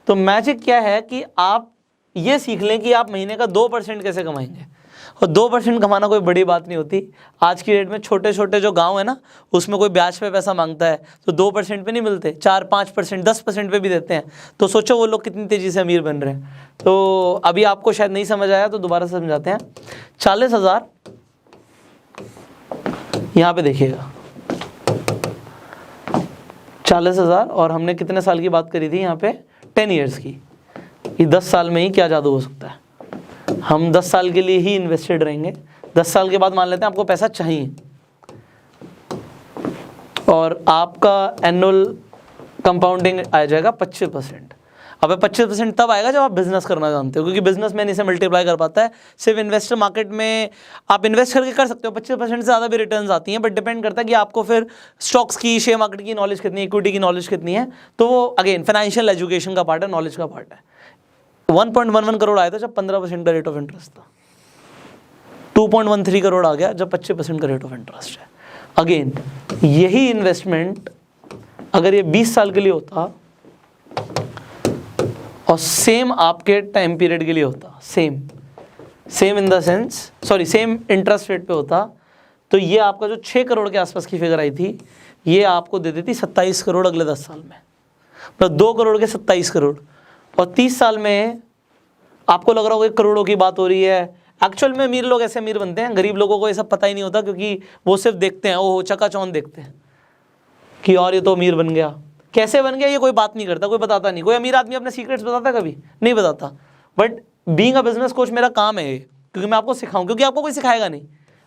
तो मैजिक क्या है कि आप ये सीख लें कि आप महीने का 2% कैसे कमाएंगे। और 2% कमाना कोई बड़ी बात नहीं होती। आज की डेट में छोटे छोटे जो गांव है ना, उसमें कोई ब्याज पे पैसा मांगता है तो 2% पे नहीं मिलते, 4-5%, 10% पे भी देते हैं। तो सोचो वो लोग कितनी तेज़ी से अमीर बन रहे हैं। तो अभी आपको शायद नहीं समझ आया तो दोबारा से समझाते हैं। 40,000 यहाँ पे देखिएगा, 40,000 और हमने कितने साल की बात करी थी यहाँ पे? 10 ईयर्स की। ये 10 साल में ही क्या जादू हो सकता है। हम 10 साल के लिए ही इन्वेस्टेड रहेंगे। 10 साल के बाद मान लेते हैं आपको पैसा चाहिए और आपका एनुअल कंपाउंडिंग आ जाएगा 25%। अब 25% तब आएगा जब आप बिजनेस करना जानते हो, क्योंकि बिजनेसमैन इसे मल्टीप्लाई कर पाता है। सिर्फ इन्वेस्टर मार्केट में आप इन्वेस्ट करके कर सकते हो, 25% से ज़्यादा भी रिटर्न्स आती हैं, बट डिपेंड करता है कि आपको फिर स्टॉक्स की, शेयर मार्केट की नॉलेज कितनी है, इक्विटी की नॉलेज कितनी है। तो वो अगेन फाइनेंशियल एजुकेशन का पार्ट है, नॉलेज का पार्ट है। 1.11 करोड़ आया था जब 15% का रेट ऑफ इंटरेस्ट था। 2.13 करोड़ आ गया जब 25% का रेट ऑफ इंटरेस्ट है। अगेन यही इन्वेस्टमेंट अगर ये 20 साल के लिए होता और सेम आपके टाइम पीरियड के लिए होता, same in the sense, sorry same interest rate पे होता, तो ये आपका जो 6 करोड़ के आसपास की फिगर आई थी, ये आपको दे देती 27 करोड़ अगले 10 साल में, मतलब 2 करोड़ के 27 करोड़। और 30 साल में आपको लग रहा होगा करोड़ों की बात हो रही है। एक्चुअल में अमीर लोग ऐसे अमीर बनते हैं, गरीब लोगों को ये सब पता ही नहीं होता, क्योंकि वो सिर्फ देखते हैं, वो चकाचौंध देखते हैं कि और ये तो अमीर बन गया। कैसे बन गया ये कोई बात नहीं करता, कोई बताता नहीं। कोई अमीर आदमी अपने सीक्रेट्स बताता है? कभी नहीं बताता। But being a business coach मेरा काम है ये, क्योंकि मैं आपको सिखाऊं, क्योंकि आपको कोई सिखाएगा नहीं।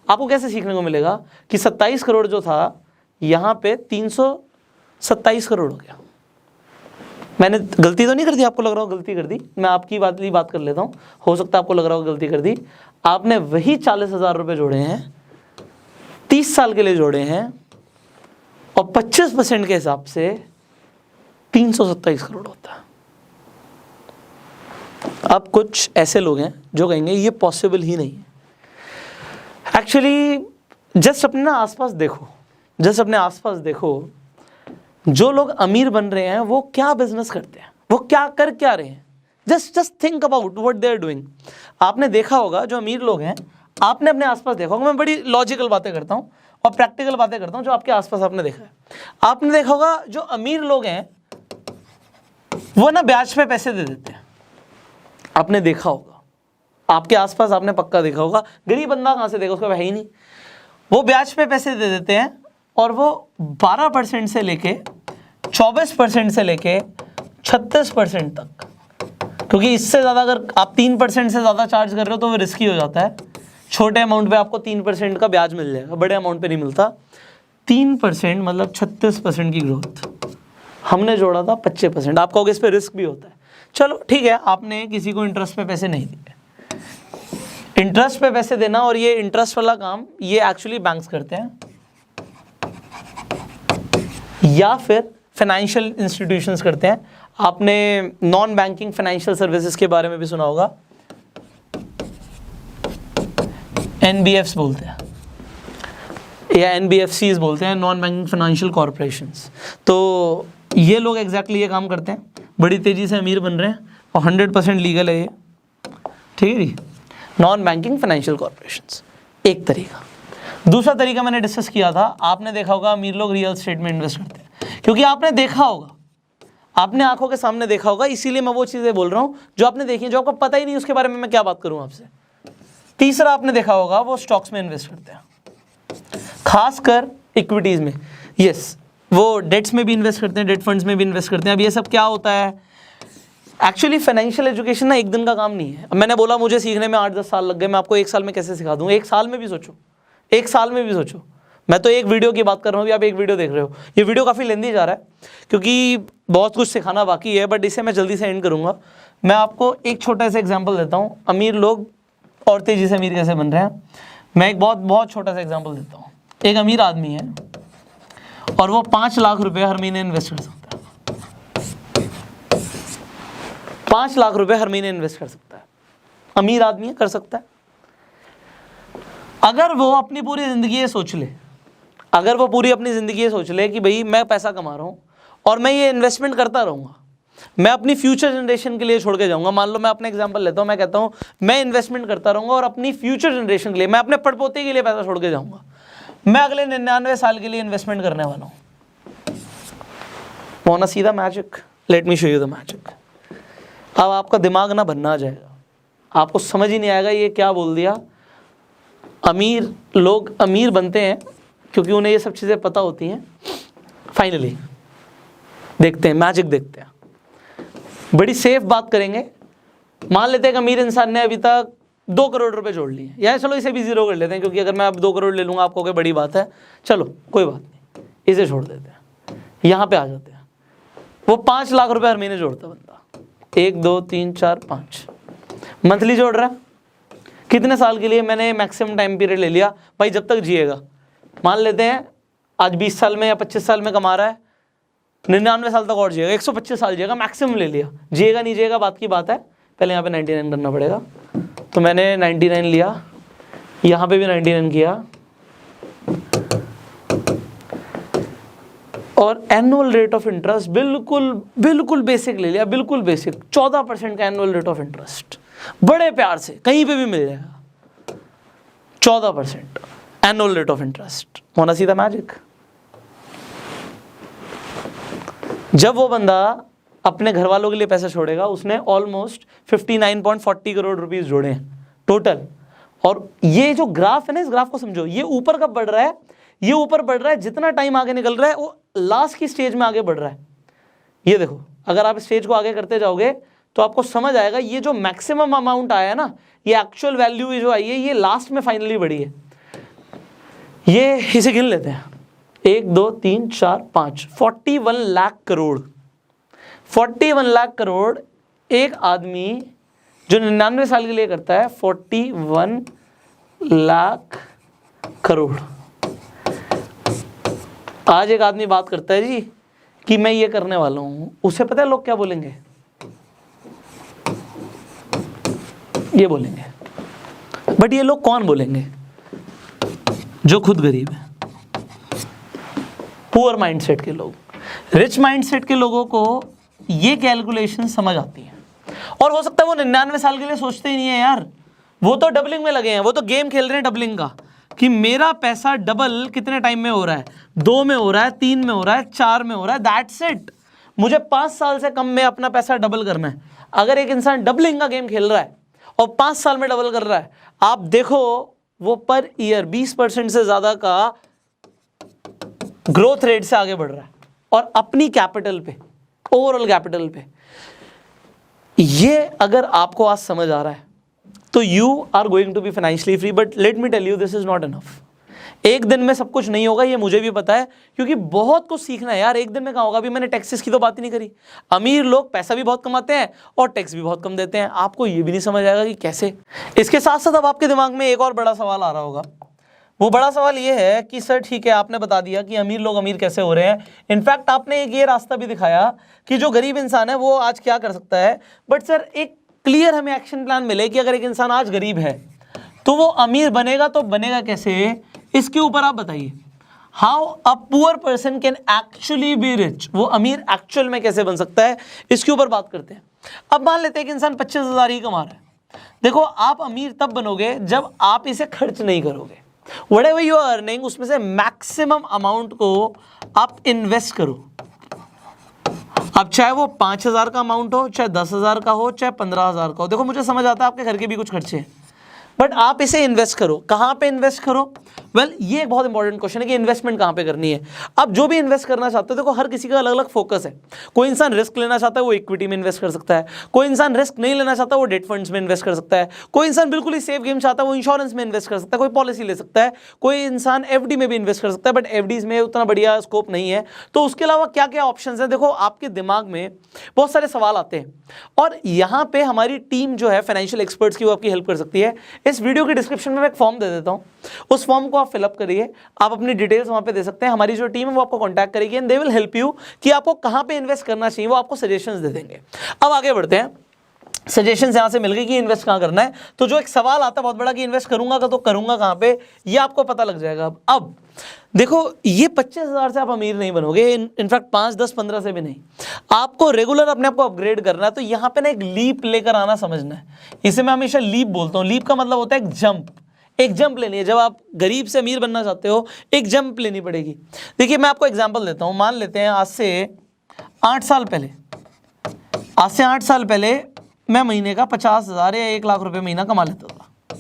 आपको कैसे सीखने को मिलेगा कि 27 करोड़ जो था यहाँ पे 327 करोड़ हो गया। मैंने गलती तो नहीं कर दी? आपको लग रहा हो गलती कर दी? मैं आपकी बात कर लेता हूँ, हो सकता है आपको लग रहा हो गलती कर दी। आपने वही 40,000 रुपये जोड़े हैं, 30 साल के लिए जोड़े हैं, और 25% के हिसाब से 327 करोड़ होता है। अब कुछ ऐसे लोग हैं जो कहेंगे ये पॉसिबल ही नहीं है। एक्चुअली जस्ट अपने आसपास देखो, जो लोग अमीर बन रहे हैं वो क्या बिजनेस करते हैं, वो क्या रहे हैं। Just think about what they are doing. आपने देखा होगा जो अमीर लोग हैं, आपने अपने आसपास देखा होगा। मैं बड़ी लॉजिकल बातें करता हूँ और प्रैक्टिकल बातें करता हूँ जो आपके आसपास आपने देखा है। आपने देखा होगा जो अमीर लोग हैं वो ना ब्याज पे पैसे दे देते हैं। आपने देखा होगा, आपके आसपास आपने पक्का देखा होगा। गरीब बंदा कहाँ से देगा, उसका है ही नहीं। वो ब्याज पे पैसे दे देते हैं और वो 12% से लेके 24% से लेके 36% तक, क्योंकि इससे ज़्यादा अगर आप 3% से ज़्यादा चार्ज कर रहे हो तो वो रिस्की हो जाता है। छोटे अमाउंट पे आपको 3% का ब्याज मिल जाएगा, बड़े अमाउंट पे नहीं मिलता। 3% मतलब 36% की ग्रोथ। हमने जोड़ा था 25%। आप कहोगे इस पे रिस्क भी होता है। चलो ठीक है, आपने किसी को इंटरेस्ट पे पैसे नहीं दिए। इंटरेस्ट पे पैसे देना और ये इंटरेस्ट वाला काम ये एक्चुअली बैंक्स करते हैं, या फिर फाइनेंशियल इंस्टीट्यूशंस करते हैं। आपने नॉन बैंकिंग फाइनेंशियल सर्विसेज के बारे में भी सुना होगा, NBFs बोलते हैं या NBFCs बोलते हैं, नॉन बैंकिंग फाइनेंशियल कॉर्पोरेशंस। तो ये लोग एग्जैक्टली ये काम करते हैं, बड़ी तेज़ी से अमीर बन रहे हैं और 100% लीगल है ये, ठीक है जी। नॉन बैंकिंग फाइनेंशियल कॉर्पोरेशंस एक तरीका। दूसरा तरीका मैंने डिस्कस किया था, आपने देखा होगा अमीर लोग रियल एस्टेट में इन्वेस्ट करते हैं, क्योंकि आपने देखा होगा, आपने आंखों के सामने देखा होगा। इसीलिए मैं वो चीज़ें बोल रहा हूँ जो आपने देखी, जो आपको पता ही नहीं उसके बारे में मैं क्या बात करूँ आपसे। तीसरा आपने देखा होगा वो स्टॉक्स में इन्वेस्ट करते हैं, खासकर इक्विटीज़ में। यस, वो डेट्स में भी इन्वेस्ट करते हैं, डेट फंड्स में भी इन्वेस्ट करते हैं। अब ये सब क्या होता है, एक्चुअली फाइनेंशियल एजुकेशन ना एक दिन का काम नहीं है। अब मैंने बोला मुझे सीखने में 8-10 साल लग गए, मैं आपको 1 साल में कैसे सिखा दूँ? 1 साल में भी सोचो, 1 साल में भी सोचो। मैं तो एक वीडियो की बात कर रहा हूँ, अभी आप एक वीडियो देख रहे हो। ये वीडियो काफ़ी लेंदी जा रहा है क्योंकि बहुत कुछ सिखाना बाकी है, बट इसे मैं जल्दी से एंड करूँगा। मैं आपको एक छोटा सा एग्जाम्पल देता हूँ, अमीर लोग और तेज़ी से अमीर कैसे बन रहे हैं। मैं एक बहुत छोटा सा एग्जाम्पल देता हूँ। एक अमीर आदमी है और वो 5 लाख रुपए हर महीने इन्वेस्ट कर सकता है। 5 लाख रुपए हर महीने इन्वेस्ट कर सकता है, अमीर आदमी है, कर सकता है। अगर वो अपनी पूरी ज़िंदगी ये सोच ले, अगर वो पूरी अपनी ज़िंदगी ये सोच ले कि भाई मैं पैसा कमा रहा हूँ और मैं ये इन्वेस्टमेंट करता रहूँगा, मैं अपनी फ्यूचर जनरेशन के लिए छोड़ के जाऊँगा। मान लो मैं अपना एग्जांपल लेता हूँ, मैं कहता हूँ मैं इन्वेस्टमेंट करता रहूँगा और अपनी फ्यूचर जनरेशन के लिए, मैं अपने पड़पोते के लिए पैसा छोड़ के जाऊँगा। मैं अगले 99 साल के लिए इन्वेस्टमेंट करने वाला हूँ। Want to see the magic? Let me show you the magic. अब आपका दिमाग ना बनना आ जाएगा, आपको समझ ही नहीं आएगा ये क्या बोल दिया। अमीर लोग अमीर बनते हैं क्योंकि उन्हें ये सब चीज़ें पता होती हैं। फाइनली देखते हैं, मैजिक देखते हैं। बड़ी सेफ बात करेंगे। मान लेते हैं कि अमीर इंसान ने अभी तक 2 करोड़ रुपए जोड़ लिए, या चलो इसे भी 0 कर लेते हैं, क्योंकि अगर मैं अब 2 करोड़ ले लूँगा आपको कोई बड़ी बात है। चलो कोई बात नहीं, इसे छोड़ देते हैं, यहाँ पे आ जाते हैं। वो 5 लाख रुपए हर महीने जोड़ता बंदा, 1 2 3 4 5 मंथली जोड़ रहा है। कितने साल के लिए? मैंने मैक्सिमम टाइम पीरियड ले लिया भाई, जब तक जिएगा। मान लेते हैं आज 20 साल में या 25 साल में कमा रहा है, 99 साल तक और जिएगा, 125 साल जिएगा, मैक्सिमम ले लिया। जिएगा नहीं जिएगा बात की बात है, पहले यहाँ पे 99 करना पड़ेगा। तो मैंने 99 लिया, यहाँ पे भी 99 किया, और एनुअल रेट ऑफ इंटरेस्ट बिल्कुल बेसिक ले लिया, बिल्कुल बेसिक 14% का एनुअल रेट ऑफ इंटरेस्ट, बड़े प्यार से कहीं पे भी मिल जाएगा। 14% एनुअल रेट ऑफ इंटरेस्ट, होना सीधा मैजिक। जब वो बंदा अपने घर वालों के लिए पैसे छोड़ेगा, उसने ऑलमोस्ट 59.40 करोड़ रुपीस जोड़े हैं टोटल। और ये जो ग्राफ है ना, इस ग्राफ को समझो, ये ऊपर कब बढ़ रहा है, ये ऊपर बढ़ रहा है जितना टाइम आगे निकल रहा है, वो लास्ट की स्टेज में आगे बढ़ रहा है। ये देखो, अगर आप स्टेज को आगे करते जाओगे तो आपको समझ आएगा ये जो मैक्सिमम अमाउंट आया है ना, ये एक्चुअल वैल्यू जो आई है, ये लास्ट में फाइनली बढ़ी है। ये इसे गिन लेते हैं, 1 2 3 4 5, 41 लाख करोड़। 41 लाख करोड़ एक आदमी जो 99 साल के लिए करता है, 41 लाख करोड़। आज एक आदमी बात करता है जी कि मैं ये करने वाला हूं, उसे पता है लोग क्या बोलेंगे? ये बोलेंगे, बट ये लोग कौन बोलेंगे? जो खुद गरीब है, पुअर माइंडसेट के लोग। रिच माइंडसेट के लोगों को ये कैलकुलेशन समझ आती है, और हो सकता है वो 99 साल के लिए सोचते ही नहीं है यार, वो तो डबलिंग में लगे हैं, वो तो गेम खेल रहे हैं डबलिंग का, कि मेरा पैसा डबल कितने टाइम में हो रहा है, 2 में हो रहा है, 3 में हो रहा है, 4 में हो रहा है, दैट्स इट। मुझे 5 साल से कम में अपना पैसा डबल करना है। अगर एक इंसान डबलिंग का गेम खेल रहा है और 5 साल में डबल कर रहा है, आप देखो वो पर ईयर 20% से ज्यादा का ग्रोथ रेट से आगे बढ़ रहा है, और अपनी कैपिटल पे, ओवरऑल कैपिटल पे। ये अगर आपको आज समझ आ रहा है तो you are going to be financially free, but let me tell you this is not enough. एक दिन में सब कुछ नहीं होगा, ये मुझे भी पता है, क्योंकि बहुत कुछ सीखना है यार। एक दिन में कहाँ होगा? अभी मैंने टैक्सेस की तो बात ही नहीं करी। अमीर लोग पैसा भी बहुत कमाते हैं और टैक्स भी बहुत कम देते हैं, आपको ये भी नहीं समझ आएगा कि कैसे। इसके साथ साथ अब आपके दिमाग में एक और बड़ा सवाल आ रहा होगा। वो बड़ा सवाल ये है कि सर ठीक है, आपने बता दिया कि अमीर लोग अमीर कैसे हो रहे हैं, इनफैक्ट आपने एक ये रास्ता भी दिखाया कि जो गरीब इंसान है वो आज क्या कर सकता है, बट सर एक क्लियर हमें एक्शन प्लान मिले कि अगर एक इंसान आज गरीब है तो वो अमीर बनेगा, तो बनेगा कैसे, इसके ऊपर आप बताइए। How a poor person can actually be rich, वो अमीर एक्चुअल में कैसे बन सकता है, इसके ऊपर बात करते हैं। अब मान लेते हैं कि इंसान 25,000 ही कमा रहा है। देखो, आप अमीर तब बनोगे जब आप इसे खर्च नहीं करोगे। व्हाटएवर यू आर अर्निंग, उसमें से मैक्सिमम अमाउंट को आप इन्वेस्ट करो। अब चाहे वो 5,000 का अमाउंट हो, चाहे 10,000 का हो, चाहे 15,000 का हो। देखो, मुझे समझ आता है आपके घर के भी कुछ खर्चे हैं, बट आप इसे इन्वेस्ट करो। कहाँ पे इन्वेस्ट करो? वेल, ये एक बहुत इंपॉर्टेंट क्वेश्चन है कि इन्वेस्टमेंट कहाँ पे करनी है। अब जो भी इन्वेस्ट करना चाहते हो, देखो हर किसी का अलग अलग फोकस है। कोई इंसान रिस्क लेना चाहता है, वो इक्विटी में इन्वेस्ट कर सकता है। कोई इंसान रिस्क नहीं लेना चाहता, वो डेट फंड्स में इन्वेस्ट कर सकता है। कोई इंसान बिल्कुल ही सेफ गेम चाहता है, वो इंश्योरेंस में इन्वेस्ट कर सकता है, कोई पॉलिसी ले सकता है। कोई इंसान एफडी में भी इन्वेस्ट कर सकता है, बट एफडीज में उतना बढ़िया स्कोप नहीं है। तो उसके अलावा क्या क्या ऑप्शन है? देखो, आपके दिमाग में बहुत सारे सवाल आते हैं, और यहाँ पे हमारी टीम जो है फाइनेंशियल एक्सपर्ट्स की, वो आपकी हेल्प कर सकती है। इस वीडियो के डिस्क्रिप्शन में मैं एक फॉर्म दे देता हूँ, उस फॉर्म को आप फिलअप करिए, आप अपनी डिटेल्स वहां पे दे सकते हैं। हमारी जो टीम है वो आपको कांटेक्ट करेगी and they will help you कि आपको कहां पे इन्वेस्ट करना चाहिए, वो आपको सजेशंस दे देंगे। अब आगे बढ़ते हैं। सजेशंस यहां से मिल गई कि इन्वेस्ट कहां करना है, तो जो एक सवाल आता है बहुत बड़ा कि इन्वेस्ट करूंगा तो करूंगा कहां पे, ये आपको पता लग जाएगा। अब देखो, ये 25,000 से आप अमीर नहीं बनोगे, इनफैक्ट 5, 10, 15 से भी नहीं। आपको रेगुलर अपने आप को अपग्रेड करना है, तो यहां पे ना एक लीप लेकर आना समझना है। इसे मैं हमेशा लीप बोलता हूं। लीप का मतलब होता है एक जंप। एक जंप लेनी है। जब आप गरीब से अमीर बनना चाहते हो, एक जंप लेनी पड़ेगी। देखिए, मैं आपको एग्जांपल देता हूं। मान लेते हैं आज से 8 साल पहले मैं महीने का 50,000 या 1 लाख रुपए महीना कमा लेता था।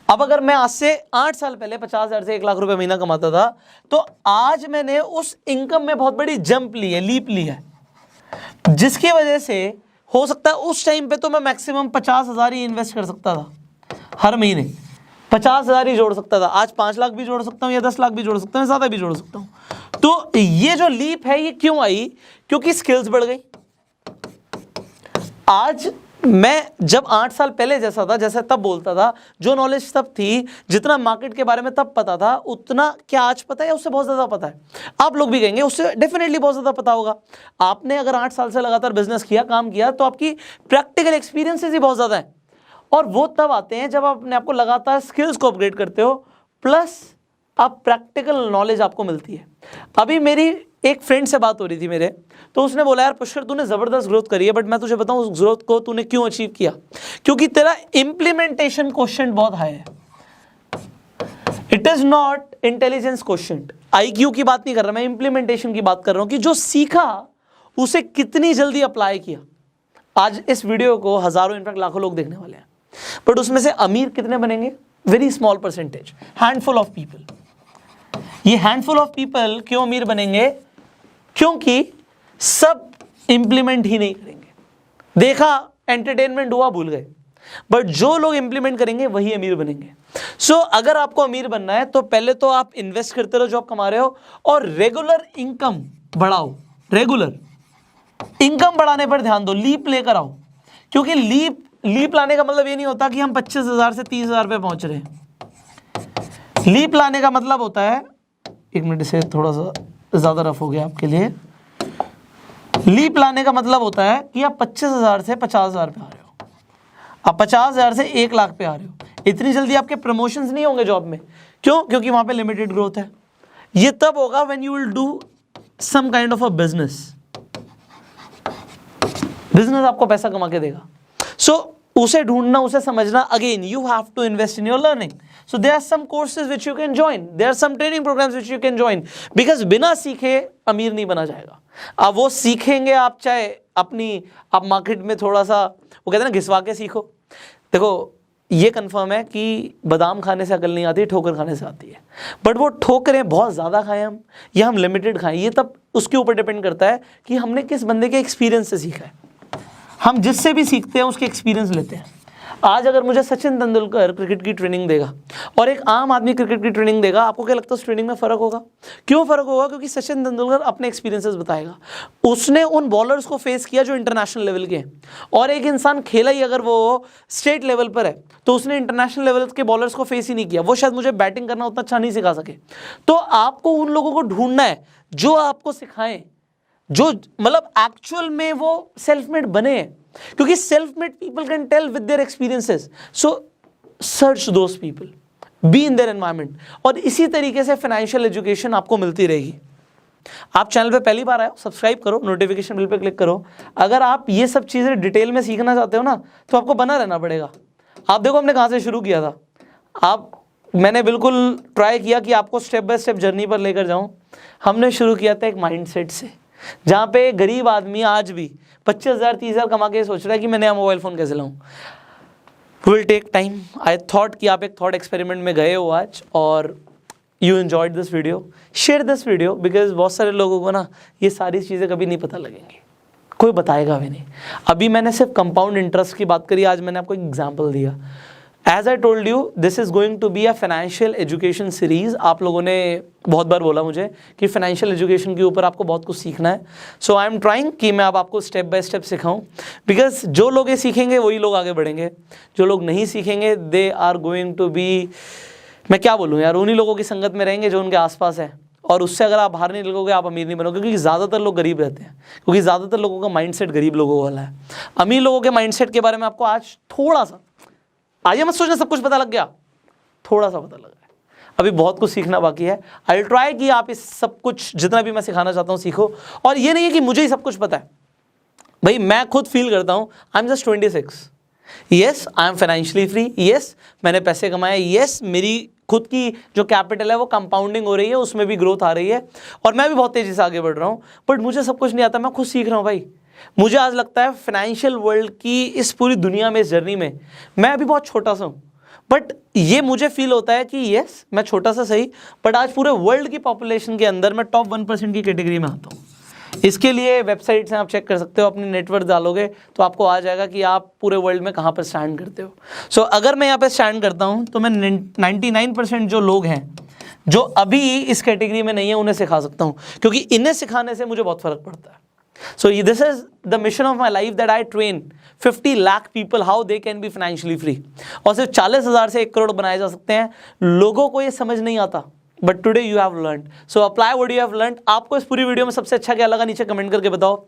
अब अगर मैं आज से 8 साल पहले 50,000 से 1 लाख रुपए महीना कमाता था, तो आज मैंने उस इनकम में बहुत बड़ी जंप ली है, लीप ली है, जिसकी वजह से हो सकता है उस टाइम पे तो मैं मैक्सिमम 50,000 ही इन्वेस्ट कर सकता था। हर महीने 50,000 ही जोड़ सकता था। आज 5 लाख भी जोड़ सकता हूँ या 10 लाख भी जोड़ सकता हूँ, ज़्यादा भी जोड़ सकता हूँ। तो ये जो लीप है, ये क्यों आई? क्योंकि स्किल्स बढ़ गई। आज मैं जब 8 साल पहले जैसा था, जैसे तब बोलता था, जो नॉलेज तब थी, जितना मार्केट के बारे में तब पता था, उतना क्या आज पता है? उससे बहुत ज़्यादा पता है। आप लोग भी कहेंगे उससे डेफिनेटली बहुत ज़्यादा पता होगा। आपने अगर 8 साल से लगातार बिजनेस किया, काम किया, तो आपकी प्रैक्टिकल एक्सपीरियंसेस ही बहुत ज़्यादा है, और वो तब आते हैं जब आप अपने आपको लगातार स्किल्स को अपग्रेड करते हो, प्लस आप प्रैक्टिकल नॉलेज आपको मिलती है। अभी मेरी एक फ्रेंड से बात हो रही थी मेरे, तो उसने बोला, यार पुष्कर, तूने ज़बरदस्त ग्रोथ करी है, बट मैं तुझे बताऊं उस ग्रोथ को तूने क्यों अचीव किया? क्योंकि तेरा इम्प्लीमेंटेशन क्वेश्चन बहुत हाई है। It is not intelligence question. IQ की बात नहीं कर रहा मैं, इंप्लीमेंटेशन की बात कर रहा हूं कि जो सीखा उसे कितनी जल्दी अप्लाई किया। आज इस वीडियो को हजारों इनफैक्ट लाखों लोग देखने वाले हैं, बट उसमें से अमीर कितने बनेंगे? Very small percentage, handful of people. ये हैंडफुल ऑफ पीपल क्यों अमीर बनेंगे? क्योंकि सब इंप्लीमेंट ही नहीं करेंगे। देखा, एंटरटेनमेंट हुआ, भूल गए। बट जो लोग इंप्लीमेंट करेंगे वही अमीर बनेंगे। सो अगर आपको अमीर बनना है तो पहले तो आप इन्वेस्ट करते रहो जो आप कमा रहे हो, और रेगुलर इनकम बढ़ाओ। रेगुलर इनकम बढ़ाने पर ध्यान दो, लीप लेकर आओ। क्योंकि लीप लाने का मतलब ये नहीं होता कि हम 25,000 से 30,000 पे पहुंच रहे हैं। लीप लाने का मतलब होता है, एक मिनट से थोड़ा सा ज्यादा रफ हो गया आपके लिए। लीप लाने का मतलब होता है कि आप 25,000 से 50,000 पे आ रहे हो, आप 50,000 से 1 लाख पे आ रहे हो। इतनी जल्दी आपके प्रमोशंस नहीं होंगे जॉब में। क्यों? क्योंकि वहां पे लिमिटेड ग्रोथ है। ये तब होगा when you will do some kind of a business. Business आपको पैसा कमा के देगा। सो उसे ढूंढना, उसे समझना, again you have to invest in your learning. So there are some courses which you can join, there are some training programs which you can join, because बिना सीखे अमीर नहीं बना जाएगा। अब वो सीखेंगे आप, चाहे आप मार्केट में थोड़ा सा, वो कहते हैं ना, घिसवा के सीखो। देखो ये कंफर्म है कि बादाम खाने से अकल नहीं आती, ठोकर खाने से आती है। बट वो ठोकरें बहुत ज़्यादा खाएं हम, या हम लिमिटेड खाएं, ये तब उसके ऊपर डिपेंड करता है कि हमने किस बंदे के एक्सपीरियंस से सीखा है। हम जिससे भी सीखते हैं उसके एक्सपीरियंस लेते हैं। आज अगर मुझे सचिन तेंदुलकर क्रिकेट की ट्रेनिंग देगा और एक आम आदमी क्रिकेट की ट्रेनिंग देगा, आपको क्या लगता है उस ट्रेनिंग में फ़र्क होगा? क्यों फ़र्क होगा? क्योंकि सचिन तेंदुलकर अपने एक्सपीरियंसेस बताएगा। उसने उन बॉलर्स को फेस किया जो इंटरनेशनल लेवल के हैं, और एक इंसान खेला ही अगर वो स्टेट लेवल पर है तो उसने इंटरनेशनल लेवल के बॉलर्स को फेस ही नहीं किया। वो शायद मुझे बैटिंग करना उतना अच्छा नहीं सिखा सके। तो आपको उन लोगों को ढूंढना है जो आपको सिखाएं, जो मतलब एक्चुअल में वो सेल्फ मेड बने हैं। क्योंकि self made people can tell with their experiences. So search those people, be in their environment. और इसी तरीके से फाइनेंशियल एजुकेशन आपको मिलती रहेगी। आप चैनल पे पहली बार आए हो, सब्सक्राइब करो, नोटिफिकेशन बिल पे क्लिक करो। अगर आप ये सब चीज़ें डिटेल में सीखना चाहते हो ना, तो आपको बना रहना पड़ेगा। आप देखो हमने कहाँ से शुरू किया था। मैंने बिल्कुल ट्राई किया कि आपको स्टेप बाय स्टेप जर्नी पर लेकर जाऊँ। हमने शुरू किया था एक माइंडसेट से, जहाँ पे गरीब आदमी आज भी 25,000 30,000 कमा के सोच रहा है कि मैं नया मोबाइल फ़ोन कैसे लाऊं। Will take time. I thought कि आप एक थॉट एक्सपेरिमेंट में गए हो आज, और you enjoyed this video. Share this video, because बहुत सारे लोगों को ना ये सारी चीज़ें कभी नहीं पता लगेंगी, कोई बताएगा भी नहीं। अभी मैंने सिर्फ कंपाउंड इंटरेस्ट की बात करी, आज मैंने आपको एक एग्जाम्पल दिया। As I told you, this is going to be a financial education series. आप लोगों ने बहुत बार बोला मुझे कि फाइनेंशियल एजुकेशन के ऊपर आपको बहुत कुछ सीखना है। सो आई एम ट्राइंग कि मैं अब आपको स्टेप बाय स्टेप सिखाऊं, बिकॉज जो लोग ये सीखेंगे वही लोग आगे बढ़ेंगे। जो लोग नहीं सीखेंगे they are going to be, मैं क्या बोलूँ यार, उन्हीं लोगों की संगत में रहेंगे जो उनके आसपास है। और उससे अगर आप बाहर नहीं निकलोगे आप अमीर नहीं बनोगे, क्योंकि ज़्यादातर लोग गरीब रहते हैं, क्योंकि ज़्यादातर लोगों का माइंडसेट गरीब लोगों वाला है। अमीर लोगों के माइंडसेट के बारे में आपको आज थोड़ा सा, आइए मत सोचना सब कुछ पता लग गया, थोड़ा सा पता लगा है। अभी बहुत कुछ सीखना बाकी है। आई विल ट्राई कि आप इस सब कुछ जितना भी मैं सिखाना चाहता हूँ सीखो। और ये नहीं है कि मुझे ही सब कुछ पता है, भाई मैं खुद फील करता हूँ I am just 26। Yes I am financially free, yes मैंने पैसे कमाए, येस मेरी खुद की जो कैपिटल है वो कंपाउंडिंग हो रही है, उसमें भी ग्रोथ आ रही है, और मैं भी बहुत तेज़ी से आगे बढ़ रहा हूँ। बट मुझे सब कुछ नहीं आता, मैं खुद सीख रहा हूँ भाई। मुझे आज लगता है फाइनेंशियल वर्ल्ड की इस पूरी दुनिया में, इस जर्नी में मैं अभी बहुत छोटा सा हूँ, बट ये मुझे फील होता है कि यस मैं छोटा सा सही, बट आज पूरे वर्ल्ड की पॉपुलेशन के अंदर मैं टॉप 1% की कैटेगरी में आता हूँ। इसके लिए वेबसाइट्स हैं, आप चेक कर सकते हो, अपनी नेटवर्क डालोगे तो आपको आ जाएगा कि आप पूरे वर्ल्ड में कहाँ पर स्टैंड करते हो। सो अगर मैं यहाँ पे स्टैंड करता हूँ तो मैं 99% जो लोग हैं जो अभी इस कैटेगरी में नहीं है उन्हें सिखा सकता हूँ, क्योंकि इन्हें सिखाने से मुझे बहुत फ़र्क पड़ता है। So this is the mission of my life, that I train 50 lakh people how they can be financially free। और सिर्फ 40,000 से 1 करोड़ बनाए जा सकते हैं। लोगों को ये समझ नहीं आता, but today you have learned, so apply what you have learned. आपको इस पूरी वीडियो में सबसे अच्छा क्या लगा नीचे कमेंट करके बताओ।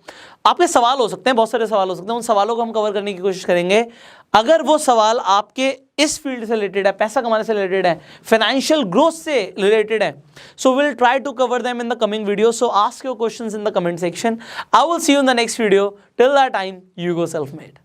आपके सवाल हो सकते हैं, बहुत सारे सवाल हो सकते हैं, उन सवालों को हम कवर करने की कोशिश करेंगे। अगर वो सवाल आपके इस फील्ड से रिलेटेड है, पैसा कमाने से रिलेटेड है, फाइनेंशियल ग्रोथ से रिलेटेड है, so will try to cover them in the coming video. So ask your questions in the comment section. I will see you in the next video. Till that time, you go self made.